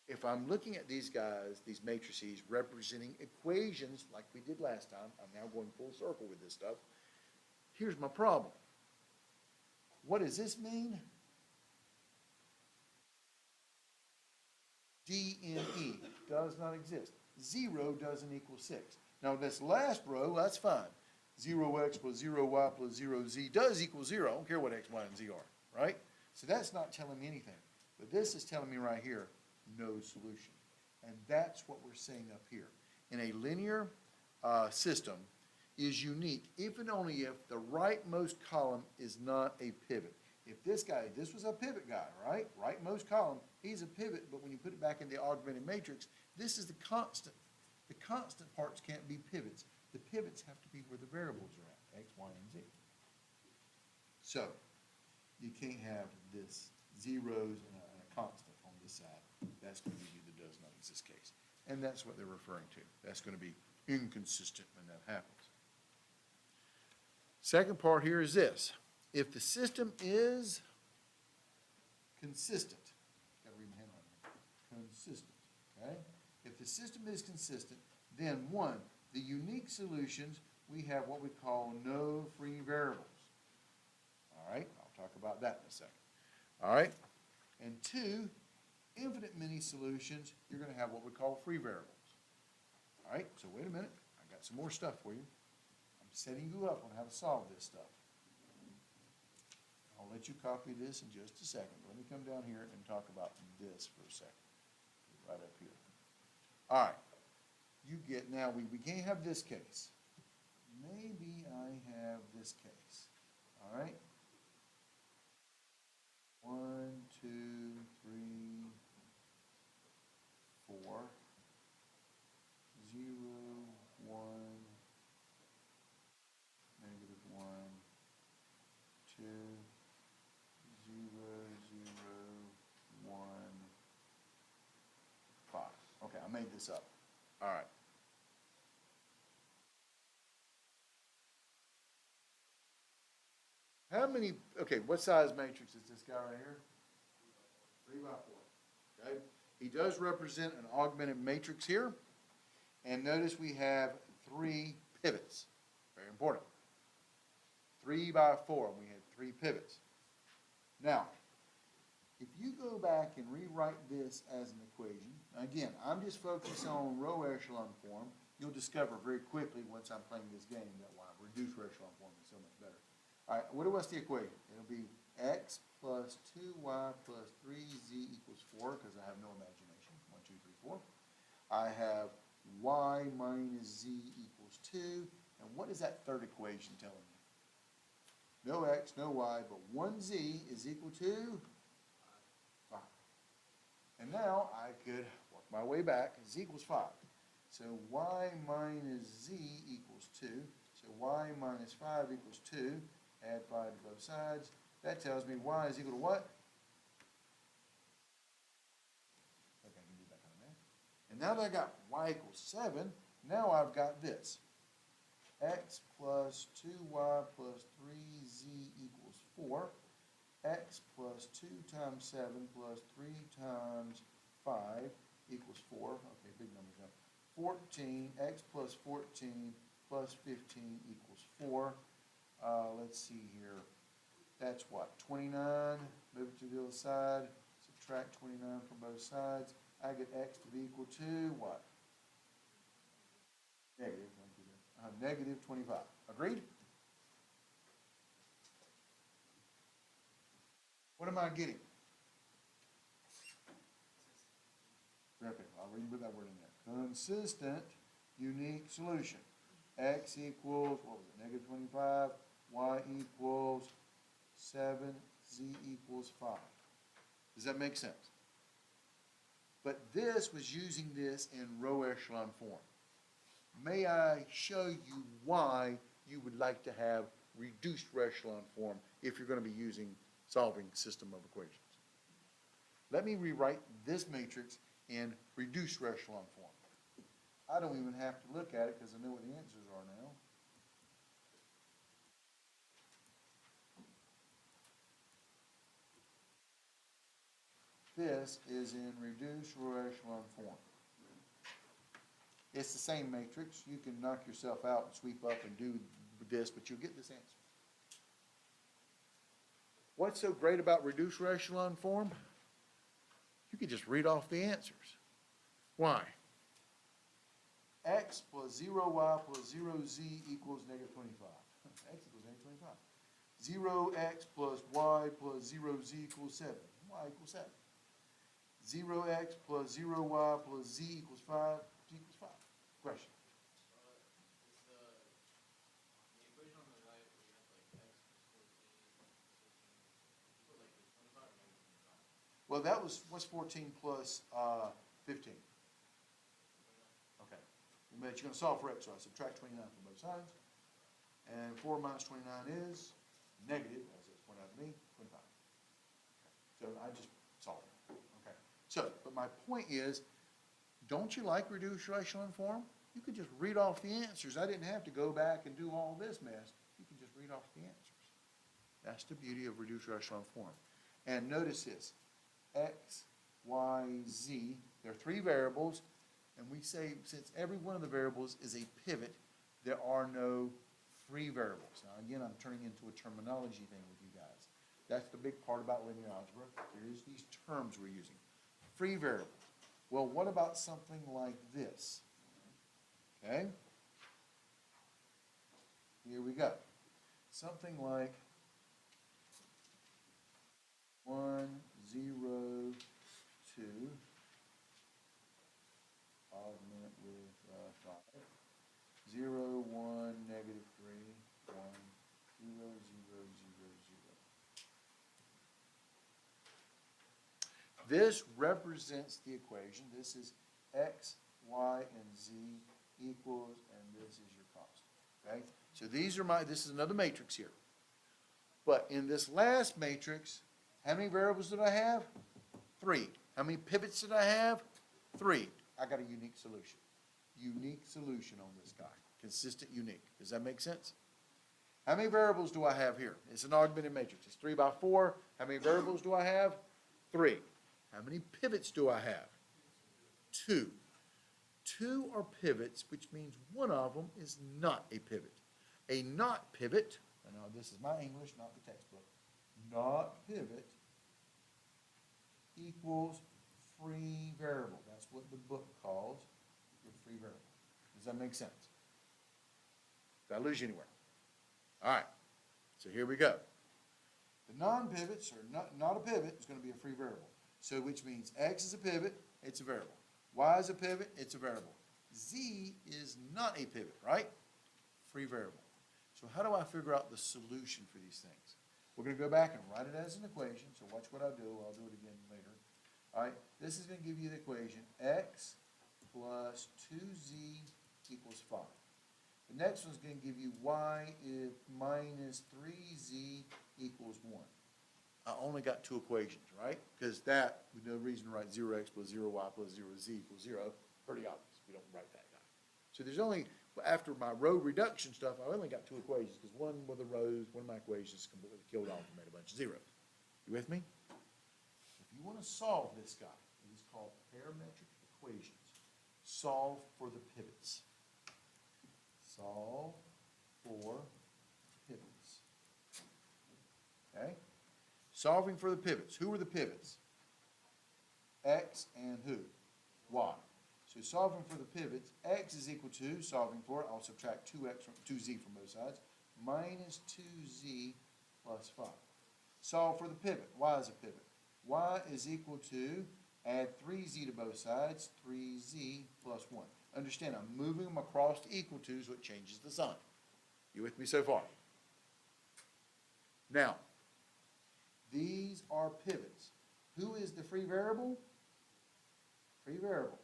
If I'm looking at these guys, these matrices representing equations like we did last time, I'm now going full circle with this stuff. Here's my problem. What does this mean? D in E does not exist. 0 doesn't equal 6. Now this last row, that's fine. 0x plus 0y plus 0z does equal 0. I don't care what x, y, and z are, right? So that's not telling me anything. But this is telling me right here, no solution. And that's what we're saying up here. In a linear system is unique if and only if the rightmost column is not a pivot. If this guy, this was a pivot guy, right? Rightmost column, he's a pivot, but when you put it back in the augmented matrix, this is the constant. The constant parts can't be pivots. The pivots have to be where the variables are at, x, y, and z. So, you can't have this zeros and a constant on this side. That's going to give you the does not exist case. And that's what they're referring to. That's going to be inconsistent when that happens. Second part here is this. If the system is consistent, got to read my handwriting here, consistent, okay? If the system is consistent, then one, the unique solutions, we have what we call no free variables. All right, I'll talk about that in a second. All right, and two, infinite many solutions, you're going to have what we call free variables. All right, so wait a minute, I got some more stuff for you. I'm setting you up on how to solve this stuff. I'll let you copy this in just a second. Let me come down here and talk about this for a second. Right up here. All right. You get, now we can't have this case. Maybe I have this case. All right. 1, 2, 3, 4. 0, 1, -1, 2, 0, 0, 1, 5. Okay, I made this up. All right. How many, okay, what size matrix is this guy right here? 3 by 4, okay? He does represent an augmented matrix here, and notice we have 3 pivots, very important. 3 by 4, and we had 3 pivots. Now, if you go back and rewrite this as an equation, again, I'm just focused on row echelon form. You'll discover very quickly once I'm playing this game that why reduced row echelon form is so much better. All right, what's the equation? It'll be x plus 2y plus 3z equals 4, because I have no imagination. 1, 2, 3, 4. I have y minus z equals 2. And what is that third equation telling me? No x, no y, but 1z is equal to 5. And now I could work my way back. Z equals 5. So y minus z equals 2. So y minus 5 equals 2. Add 5 to both sides. That tells me y is equal to what? Okay, I can do that kind of math. And now that I got y equals 7, now I've got this. X plus 2y plus 3z equals 4. X plus 2 times 7 plus 3 times 5 equals 4. Okay, big numbers now. 14, x plus 14 plus 15 equals 4. Let's see here. That's what, 29? Move it to the other side. Subtract 29 from both sides. I get x to be equal to what? Negative 25. Agreed? What am I getting? Okay, I'll read put that word in there. Consistent, unique solution. X equals, what was it, negative 25. Y equals 7. Z equals 5. Does that make sense? But this was using this in row echelon form. May I show you why you would like to have reduced row echelon form if you're going to be using solving system of equations? Let me rewrite this matrix in reduced row echelon form. I don't even have to look at it because I know what the answers are now. This is in reduced row echelon form. It's the same matrix. You can knock yourself out and sweep up and do this, but you'll get this answer. What's so great about reduced row echelon form? You can just read off the answers. Why? X plus 0y plus 0z equals negative 25. X equals negative 25. 0x plus y plus 0z equals 7. Y equals 7. 0x plus 0y plus z equals 5. Z equals 5. Question? Is the equation on the right where you have like x plus 14, 16, you put like the 25 or negative 25? Well, that was, what's 14 plus 15? Okay. But you're going to solve for x, so I subtract 29 from both sides. And 4 minus 29 is negative, as it's pointed out to me, 25. Okay. So I just solved it. Okay. So, but my point is, don't you like reduced row echelon form? You could just read off the answers. I didn't have to go back and do all this mess. You can just read off the answers. That's the beauty of reduced row echelon form. And notice this, x, y, z, there are 3 variables, and we say since every one of the variables is a pivot, there are no free variables. Now again, I'm turning into a terminology thing with you guys. That's the big part about linear algebra. Here's these terms we're using. Free variables. Well, what about something like this? Okay? Here we go. Something like 1, 0, 2, augment with 5, 0, 1, negative 3, 1, 0, 0, 0, 0. This represents the equation. This is x, y, and z equals, and this is your constant. Okay? So these are this is another matrix here. But in this last matrix, how many variables did I have? 3. How many pivots did I have? 3. I got a unique solution. Unique solution on this guy. Consistent, unique. Does that make sense? How many variables do I have here? It's an augmented matrix. It's 3 by 4. How many variables do I have? 3. How many pivots do I have? 2. 2 are pivots, which means one of them is not a pivot. A not pivot, I know this is my English, not the textbook, not pivot equals free variable. That's what the book calls your free variable. Does that make sense? Did I lose you anywhere? All right, so here we go. The non-pivots, or not a pivot, is going to be a free variable. So which means x is a pivot, it's a variable. Y is a pivot, it's a variable. Z is not a pivot, right? Free variable. So how do I figure out the solution for these things? We're going to go back and write it as an equation. So watch what I do. I'll do it again later. All right, this is going to give you the equation x plus 2z equals 5. The next one's going to give you y if minus 3z equals 1. I only got 2 equations, right? Because that, we no reason to write 0x plus 0y plus 0z equals 0. Pretty obvious. We don't write that guy. So there's only, after my row reduction stuff, I only got 2 equations because one with the rows, one of my equations completely killed off and made a bunch of zeros. You with me? If you want to solve this guy, it is called parametric equations. Solve for the pivots. Solve for pivots. Okay? Solving for the pivots. Who are the pivots? X and who? Y. So solving for the pivots, x is equal to, solving for it, I'll subtract 2z from both sides, minus 2z plus 5. Solve for the pivot. Y is a pivot. Y is equal to, add 3z to both sides, 3z plus 1. Understand, I'm moving them across to equal to, so it changes the sign. You with me so far? Now, these are pivots. Who is the free variable? Free variable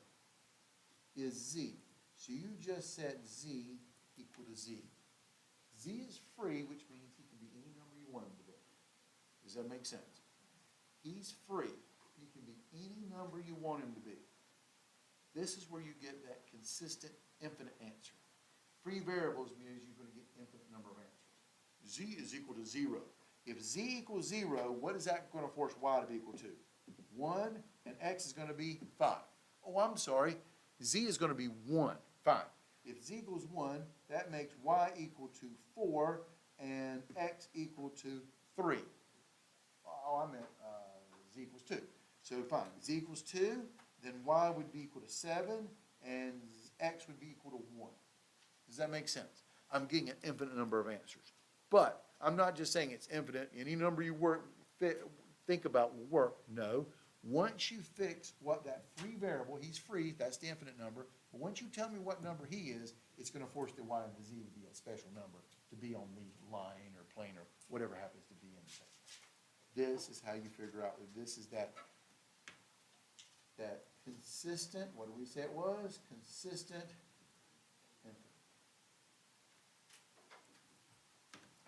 is z. So you just set z equal to z. Z is free, which means he can be any number you want him to be. Does that make sense? He's free. He can be any number you want him to be. This is where you get that consistent infinite answer. Free variables means you're going to get infinite number of answers. Z is equal to 0. If z equals 0, what is that going to force y to be equal to? 1, and x is going to be 5. Oh, I'm sorry. Z is going to be 1. Fine. If z equals 1, that makes y equal to 4 and x equal to 3. Oh, I meant z equals 2. So fine. Z equals 2, then y would be equal to 7 and x would be equal to 1. Does that make sense? I'm getting an infinite number of answers. But I'm not just saying it's infinite. Any number you think about will work. No. Once you fix what that free variable, he's free, that's the infinite number, but once you tell me what number he is, it's going to force the y and the z to be a special number, to be on the line or plane or whatever happens to be in the thing. This is how you figure out that this is that consistent, what did we say it was? Consistent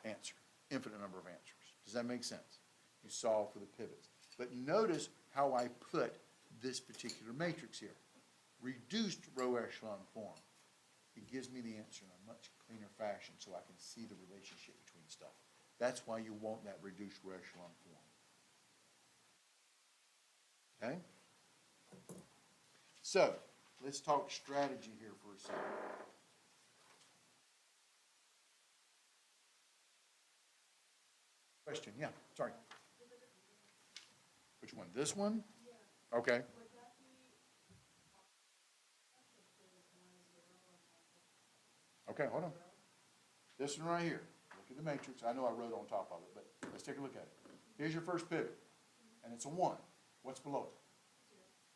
answer, infinite number of answers. Does that make sense? You solve for the pivots. But notice how I put this particular matrix here. Reduced row echelon form. It gives me the answer in a much cleaner fashion so I can see the relationship between stuff. That's why you want that reduced row echelon form. Okay? So, let's talk strategy here for a second. Question, yeah, sorry. Which one, this one? Okay. Okay, hold on. This one right here, look at the matrix. I know I wrote on top of it, but let's take a look at it. Here's your first pivot, and it's a 1. What's below it?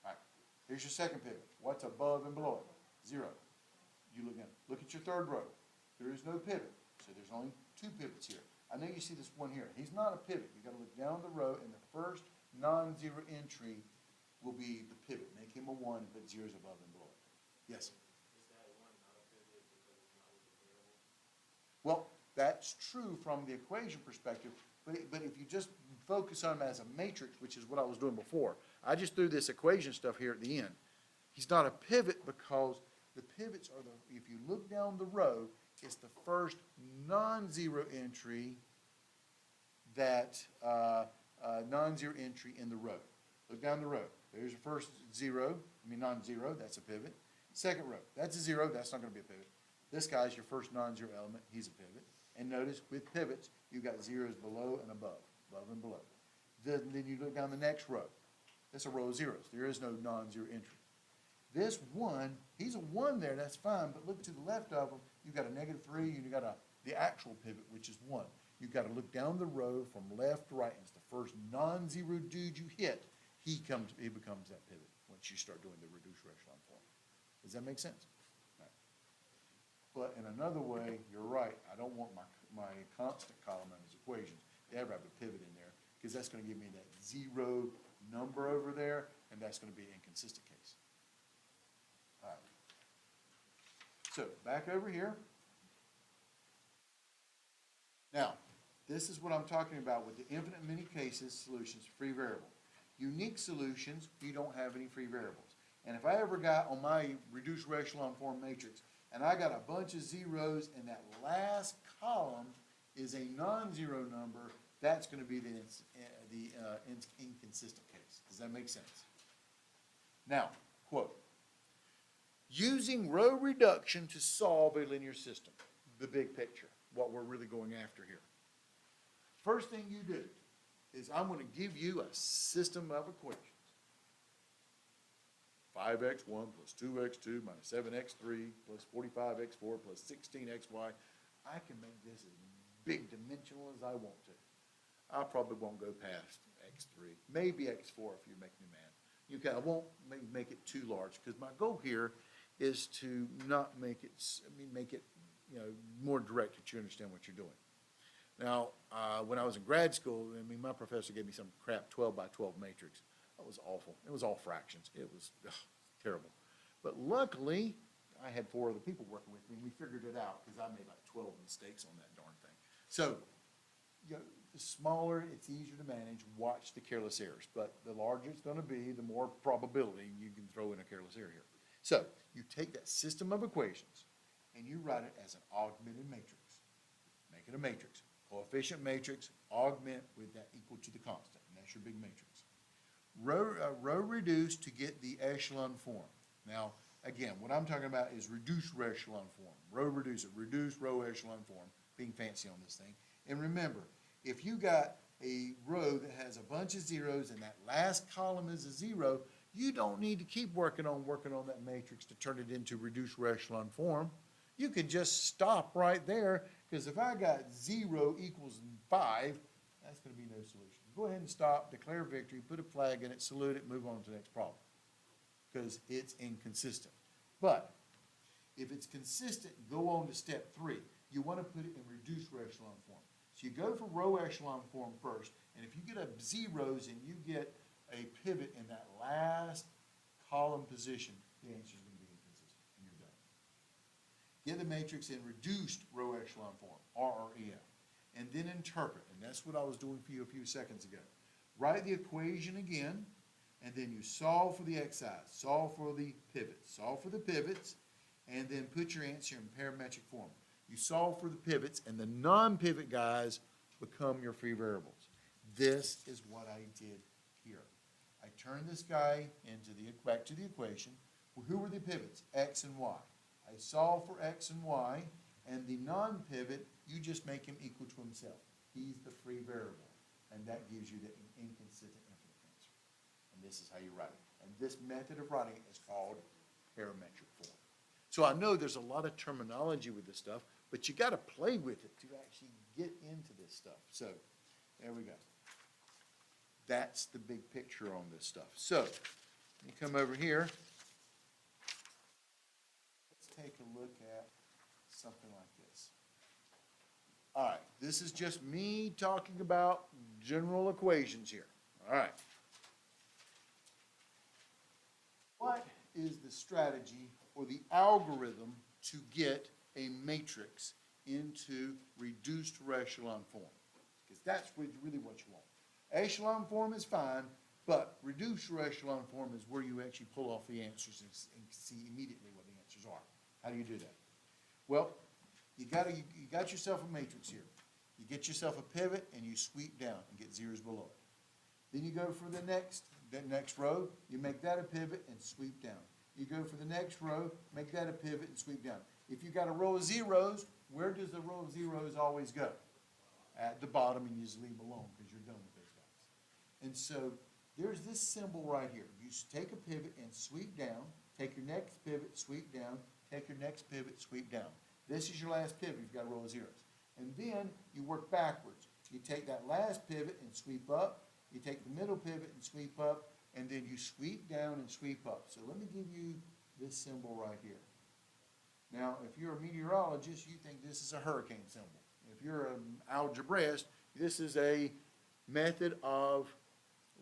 All right. Here's your second pivot. What's above and below it? 0. You look at your third row. There is no pivot, so there's only 2 pivots here. I know you see this one here. He's not a pivot. You've got to look down the row, and the first non-zero entry will be the pivot. Make him a 1 and put zeros above and below it. Yes? Is that one not a pivot because it's not with the variable? Well, that's true from the equation perspective, but if you just focus on him as a matrix, which is what I was doing before, I just threw this equation stuff here at the end. He's not a pivot because the pivots are if you look down the row, it's the first non-zero entry non-zero entry in the row. Look down the row. There's your first zero, non-zero, that's a pivot. Second row, that's a zero, that's not gonna be a pivot. This guy's your first non-zero element, he's a pivot. And notice with pivots, you've got zeros below and above and below. Then you look down the next row. That's a row of zeros. There is no non-zero entry. This one, he's a one there, that's fine, but look to the left of him, you've got a -3 and you've got the actual pivot, which is one. You've got to look down the row from left to right, and it's the first non-zero dude you hit, he becomes that pivot once you start doing the reduced echelon form. Does that make sense? Right. But in another way, you're right, I don't want my constant column in his equations to ever have a pivot in there, because that's going to give me that zero number over there, and that's going to be an inconsistent case. All right. So back over here. Now, this is what I'm talking about with the infinite many cases solutions, free variable. Unique solutions, you don't have any free variables. And if I ever got on my reduced echelon form matrix, and I got a bunch of zeros, and that last column is a non-zero number, that's going to be the inconsistent case. Does that make sense? Now, quote, using row reduction to solve a linear system, the big picture, what we're really going after here. First thing you do is I'm going to give you a system of equations. 5x1 plus 2x2 minus 7x3 plus 45x4 plus 16xy. I can make this as big dimensional as I want to. I probably won't go past x3, maybe x4 if you make me mad. I won't make it too large, because my goal here is to not make it, make it, more direct that you understand what you're doing. Now, when I was in grad school, my professor gave me some crap 12 by 12 matrix. That was awful. It was all fractions. It was terrible. But luckily, I had 4 other people working with me, and we figured it out, because I made like 12 mistakes on that darn thing. So, the smaller, it's easier to manage. Watch the careless errors. But the larger it's going to be, the more probability you can throw in a careless error here. So, you take that system of equations, and you write it as an augmented matrix. Make it a matrix. Coefficient matrix, augment with that equal to the constant, and that's your big matrix. Row reduce to get the echelon form. Now, again, what I'm talking about is reduced echelon form. Row reduce it, reduced row echelon form, being fancy on this thing. And remember, if you got a row that has a bunch of zeros and that last column is a zero, you don't need to keep working on that matrix to turn it into reduced echelon form. You can just stop right there, because if I got 0 equals 5, that's going to be no solution. Go ahead and stop, declare victory, put a flag in it, salute it, move on to the next problem, because it's inconsistent. But if it's consistent, go on to step 3. You want to put it in reduced echelon form. So you go for row echelon form first, and if you get up zeros and you get a pivot in that last column position, the answer is going to be inconsistent, and you're done. Get the matrix in reduced row echelon form, RREF, and then interpret, and that's what I was doing for you a few seconds ago. Write the equation again, and then you solve for the xi's, solve for the pivots, and then put your answer in parametric form. You solve for the pivots, and the non-pivot guys become your free variables. This is what I did here. I turned this guy back to the equation. Well, who were the pivots? X and Y. I solve for X and Y, and the non-pivot, you just make him equal to himself. He's the free variable, and that gives you the inconsistent infinite answer. And this is how you write it. And this method of writing it is called parametric form. So I know there's a lot of terminology with this stuff, but you got to play with it to actually get into this stuff. So there we go. That's the big picture on this stuff. So you come over here. Let's take a look at something like this. All right, this is just me talking about general equations here. All right. What is the strategy or the algorithm to get a matrix into reduced echelon form? Because that's really what you want. Echelon form is fine, but reduced echelon form is where you actually pull off the answers and see immediately what the answers are. How do you do that? Well, you got yourself a matrix here. You get yourself a pivot and you sweep down and get zeros below it. Then you go for the next the next row, you make that a pivot and sweep down. You go for the next row, make that a pivot and sweep down. If you got a row of zeros, where does the row of zeros always go? At the bottom, and you just leave them alone because you're done with those guys. And so there's this symbol right here. You take a pivot and sweep down, take your next pivot, sweep down, take your next pivot, sweep down. This is your last pivot, you've got a row of zeros. And then you work backwards. You take that last pivot and sweep up, you take the middle pivot and sweep up, and then you sweep down and sweep up. So let me give you this symbol right here. Now, if you're a meteorologist, you think this is a hurricane symbol. If you're an algebraist, this is a method of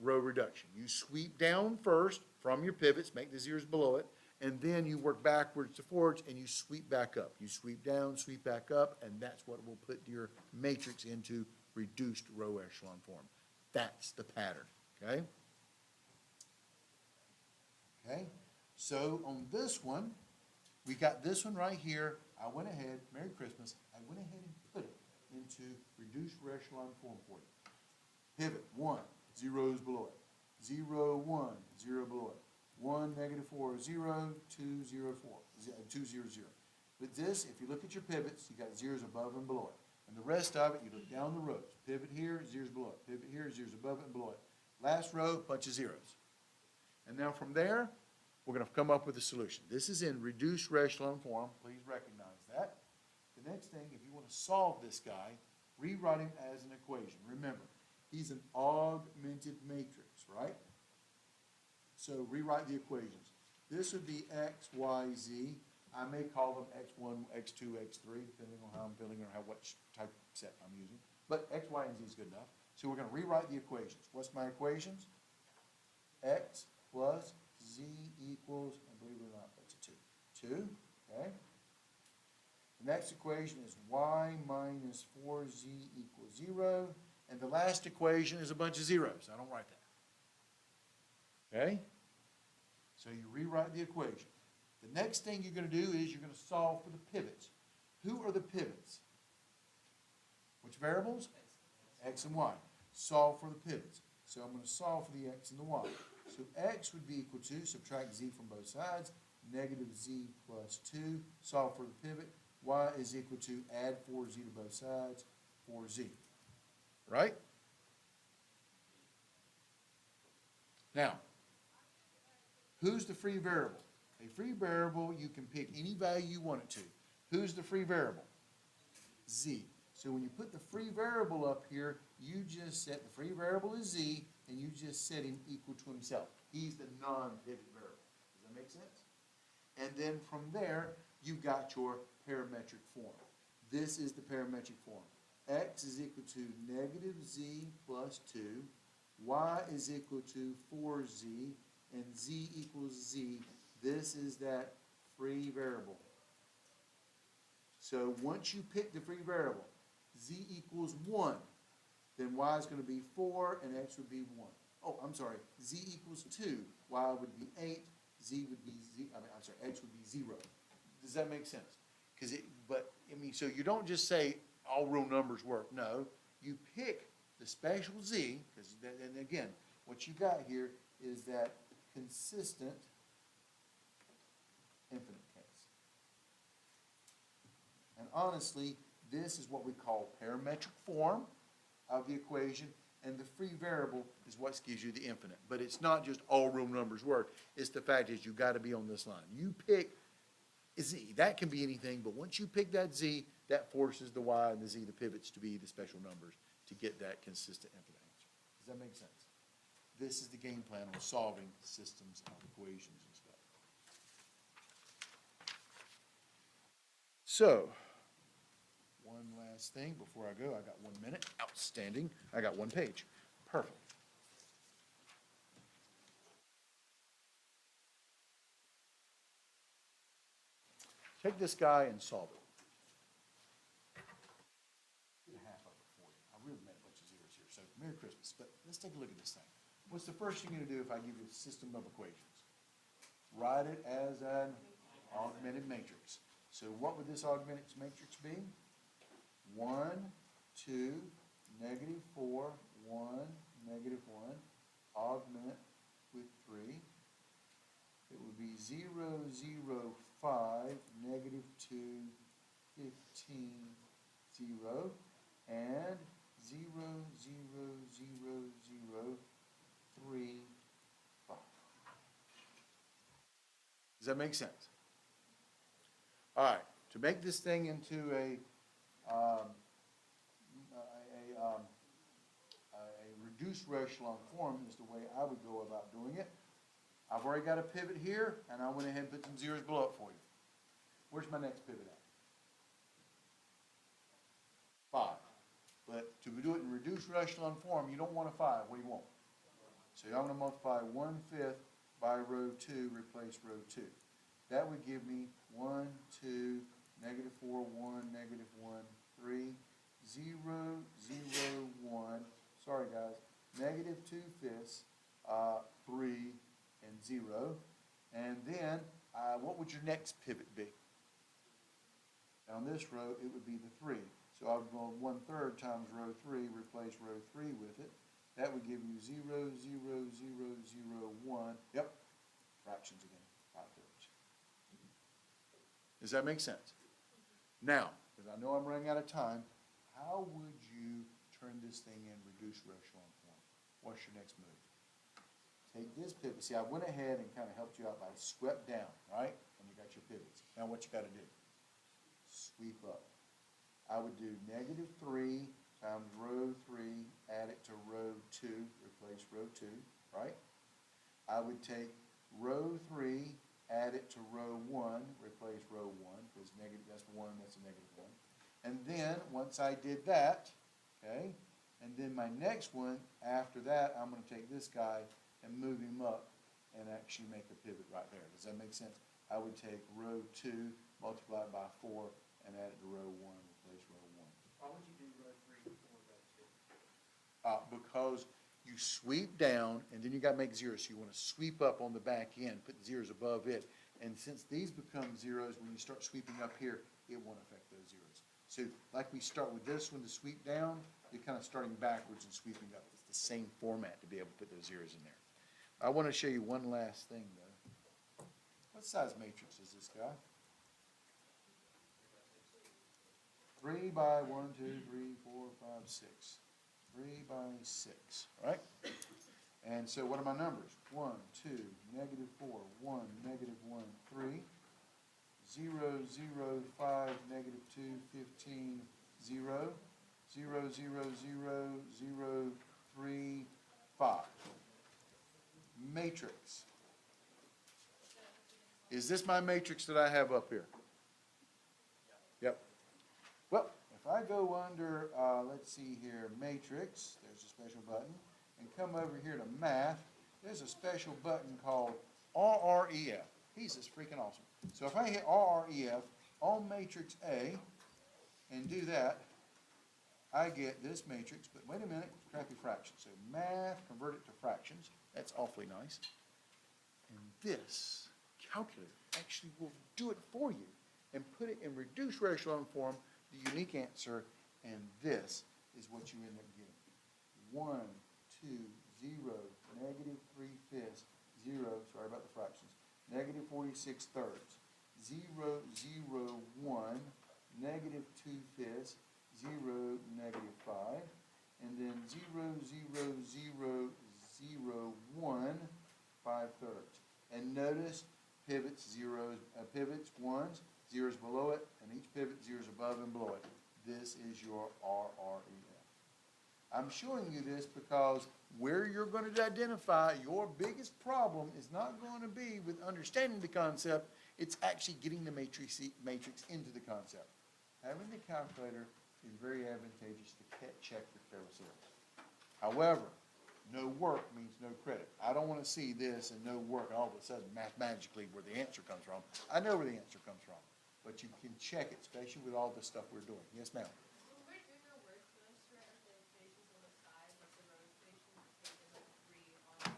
row reduction. You sweep down first from your pivots, make the zeros below it, and then you work backwards to forwards and you sweep back up. You sweep down, sweep back up, and that's what will put your matrix into reduced row echelon form. That's the pattern, okay? Okay, so on this one, we got this one right here. I went ahead, Merry Christmas, I went ahead and put it into reduced row echelon form for you. Pivot, 1, zeros below it. 0, 1, 0 below it. 1, -4, 0, 2, 0, 4, 2, 0, 0. But this, if you look at your pivots, you got zeros above and below it. And the rest of it, you look down the rows. Pivot here, zeros below it. Pivot here, zeros above it and below it. Last row, bunch of zeros. And now from there, we're going to come up with a solution. This is in reduced row echelon form. Please recognize that. The next thing, if you want to solve this guy, rewrite him as an equation. Remember, he's an augmented matrix, right? So rewrite the equations. This would be x, y, z. I may call them x1, x2, x3, depending on how I'm feeling or what type of set I'm using. But x, y, and z is good enough. So we're going to rewrite the equations. What's my equations? X plus z equals, and believe it or not, that's a 2. 2, okay? The next equation is y minus 4z equals 0. And the last equation is a bunch of zeros. I don't write that. Okay? So you rewrite the equation. The next thing you're going to do is you're going to solve for the pivots. Who are the pivots? Which variables? X and y. Solve for the pivots. So I'm going to solve for the x and the y. So x would be equal to, subtract z from both sides, negative z plus 2. Solve for the pivot. Y is equal to, add 4z to both sides, 4z. Right? Now, who's the free variable? A free variable, you can pick any value you want it to. Who's the free variable? Z. So when you put the free variable up here, you just set the free variable as z, and you just set him equal to himself. He's the non-pivot variable. Does that make sense? And then from there, you've got your parametric form. This is the parametric form. X is equal to negative z plus 2. Y is equal to 4z. And z equals z. This is that free variable. So once you pick the free variable, z equals 1, then y is going to be 4 and x would be 1. Oh, I'm sorry, z equals 2, y would be 8, x would be 0. Does that make sense? So you don't just say all real numbers work. No, you pick the special z, because and again, what you got here is that consistent infinite case. And honestly, this is what we call parametric form of the equation, and the free variable is what gives you the infinite. But it's not just all real numbers work. It's the fact is you got to be on this line. You pick z. That can be anything, but once you pick that z, that forces the y and the z, the pivots, to be the special numbers to get that consistent infinite answer. Does that make sense? This is the game plan on solving systems of equations and stuff. So, one last thing before I go. I got 1 minute. Outstanding. I got 1 page. Perfect. Take this guy and solve it. Get a half of it for you. I really made a bunch of zeros here, so Merry Christmas. But let's take a look at this thing. What's the first thing you're going to do if I give you a system of equations? Write it as an augmented matrix. So what would this augmented matrix be? 1, 2, -4, 1, -1, augment 0, 0, 5, negative 2, 15, 0, and 0, 0, 0, 0, 3, 5. Does that make sense? All right, to make this thing into a reduced echelon form is the way I would go about doing it. I've already got a pivot here, and I went ahead and put some zeros below it for you. Where's my next pivot at? 5. But to do it in reduced echelon form, you don't want a 5. What do you want? So I'm going to multiply 1/5 by row 2, replace row 2. That would give me 1, 2, negative 4, 1, negative 1, 3, 0, 0, 1. Sorry, guys. Negative 2/5, 3, and 0. And then, what would your next pivot be? Down this row, it would be the 3. So I would go 1/3 times row 3, replace row 3 with it. That would give you 0, 0, 0, 0, 1. Yep, fractions again, 5/3. Does that make sense? Now, because I know I'm running out of time, how would you turn this thing in reduced echelon form? What's your next move? Take this pivot. See, I went ahead and kind of helped you out by swept down, right? And you got your pivots. Now what you got to do? Sweep up. I would do negative 3 times row 3, add it to row 2, replace row 2, right? I would take row 3, add it to row 1, replace row 1, because negative, that's 1, that's a negative 1. And then, once I did that, okay, and then my next one, after that, I'm going to take this guy and move him up and actually make a pivot right there. Does that make sense? I would take row 2, multiply it by 4, and add it to row 1, replace row 1. Why would you do row 3 before row 2? Because you sweep down, and then you got to make zeros. So you want to sweep up on the back end, put the zeros above it. And since these become zeros, when you start sweeping up here, it won't affect those zeros. So like we start with this one to sweep down, you're kind of starting backwards and sweeping up. It's the same format to be able to put those zeros in there. I want to show you one last thing, though. What size matrix is this guy? 3 by 1, 2, 3, 4, 5, 6. 3 by 6, right? And so what are my numbers? 1, 2, negative 4, 1, negative 1, 3, 0, 0, 5, negative 2, 15, 0, 0, 0, 0, 0, 3, 5. Matrix. Is this my matrix that I have up here? Yep. Well, if I go under, let's see here, matrix, there's a special button, and come over here to math, there's a special button called RREF. He's just freaking awesome. So if I hit RREF on matrix A and do that, I get this matrix, but wait a minute, it's crappy fractions. So math, convert it to fractions. That's awfully nice. And this calculator actually will do it for you and put it in reduced echelon form, the unique answer, and this is what you end up getting. 1, 2, 0, negative 3/5, 0, sorry about the fractions, negative 46/3, 0, 0, 1, negative 2/5, 0, negative 5, and then 0, 0, 0, 0, 1, 5/3. And notice pivots, zeros, pivots, ones, zeros below it, and each pivot, zeros above and below it. This is your RREF. I'm showing you this because where you're going to identify your biggest problem is not going to be with understanding the concept, it's actually getting the matrix into the concept. Having the calculator is very advantageous to check your carousels. However, no work means no credit. I don't want to see this and no work, and all of a sudden, mathematically, where the answer comes from. I know where the answer comes from, but you can check it, especially with all the stuff we're doing. Yes, ma'am? When we're doing our work, can I start at the equations on the side, like the row equations, taking like 3 on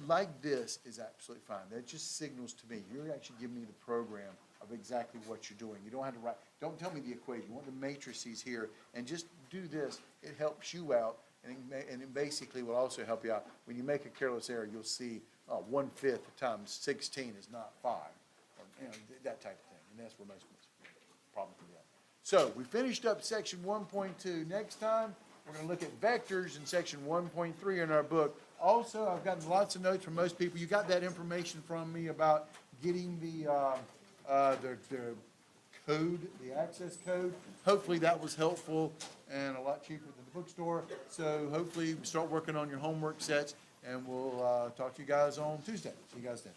1? Like this is absolutely fine. That just signals to me, you're actually giving me the program of exactly what you're doing. You don't have to write, don't tell me the equation. You want the matrices here, and just do this. It helps you out and it basically will also help you out. When you make a careless error, you'll see 1/5 times 16 is not 5, or, that type of thing. And that's where most problems can be at. So we finished up section 1.2. Next time, we're going to look at vectors in section 1.3 in our book. Also, I've gotten lots of notes from most people. You got that information from me about getting the code, the access code. Hopefully that was helpful and a lot cheaper than the bookstore. So hopefully start working on your homework sets, and we'll talk to you guys on Tuesday. See you guys then.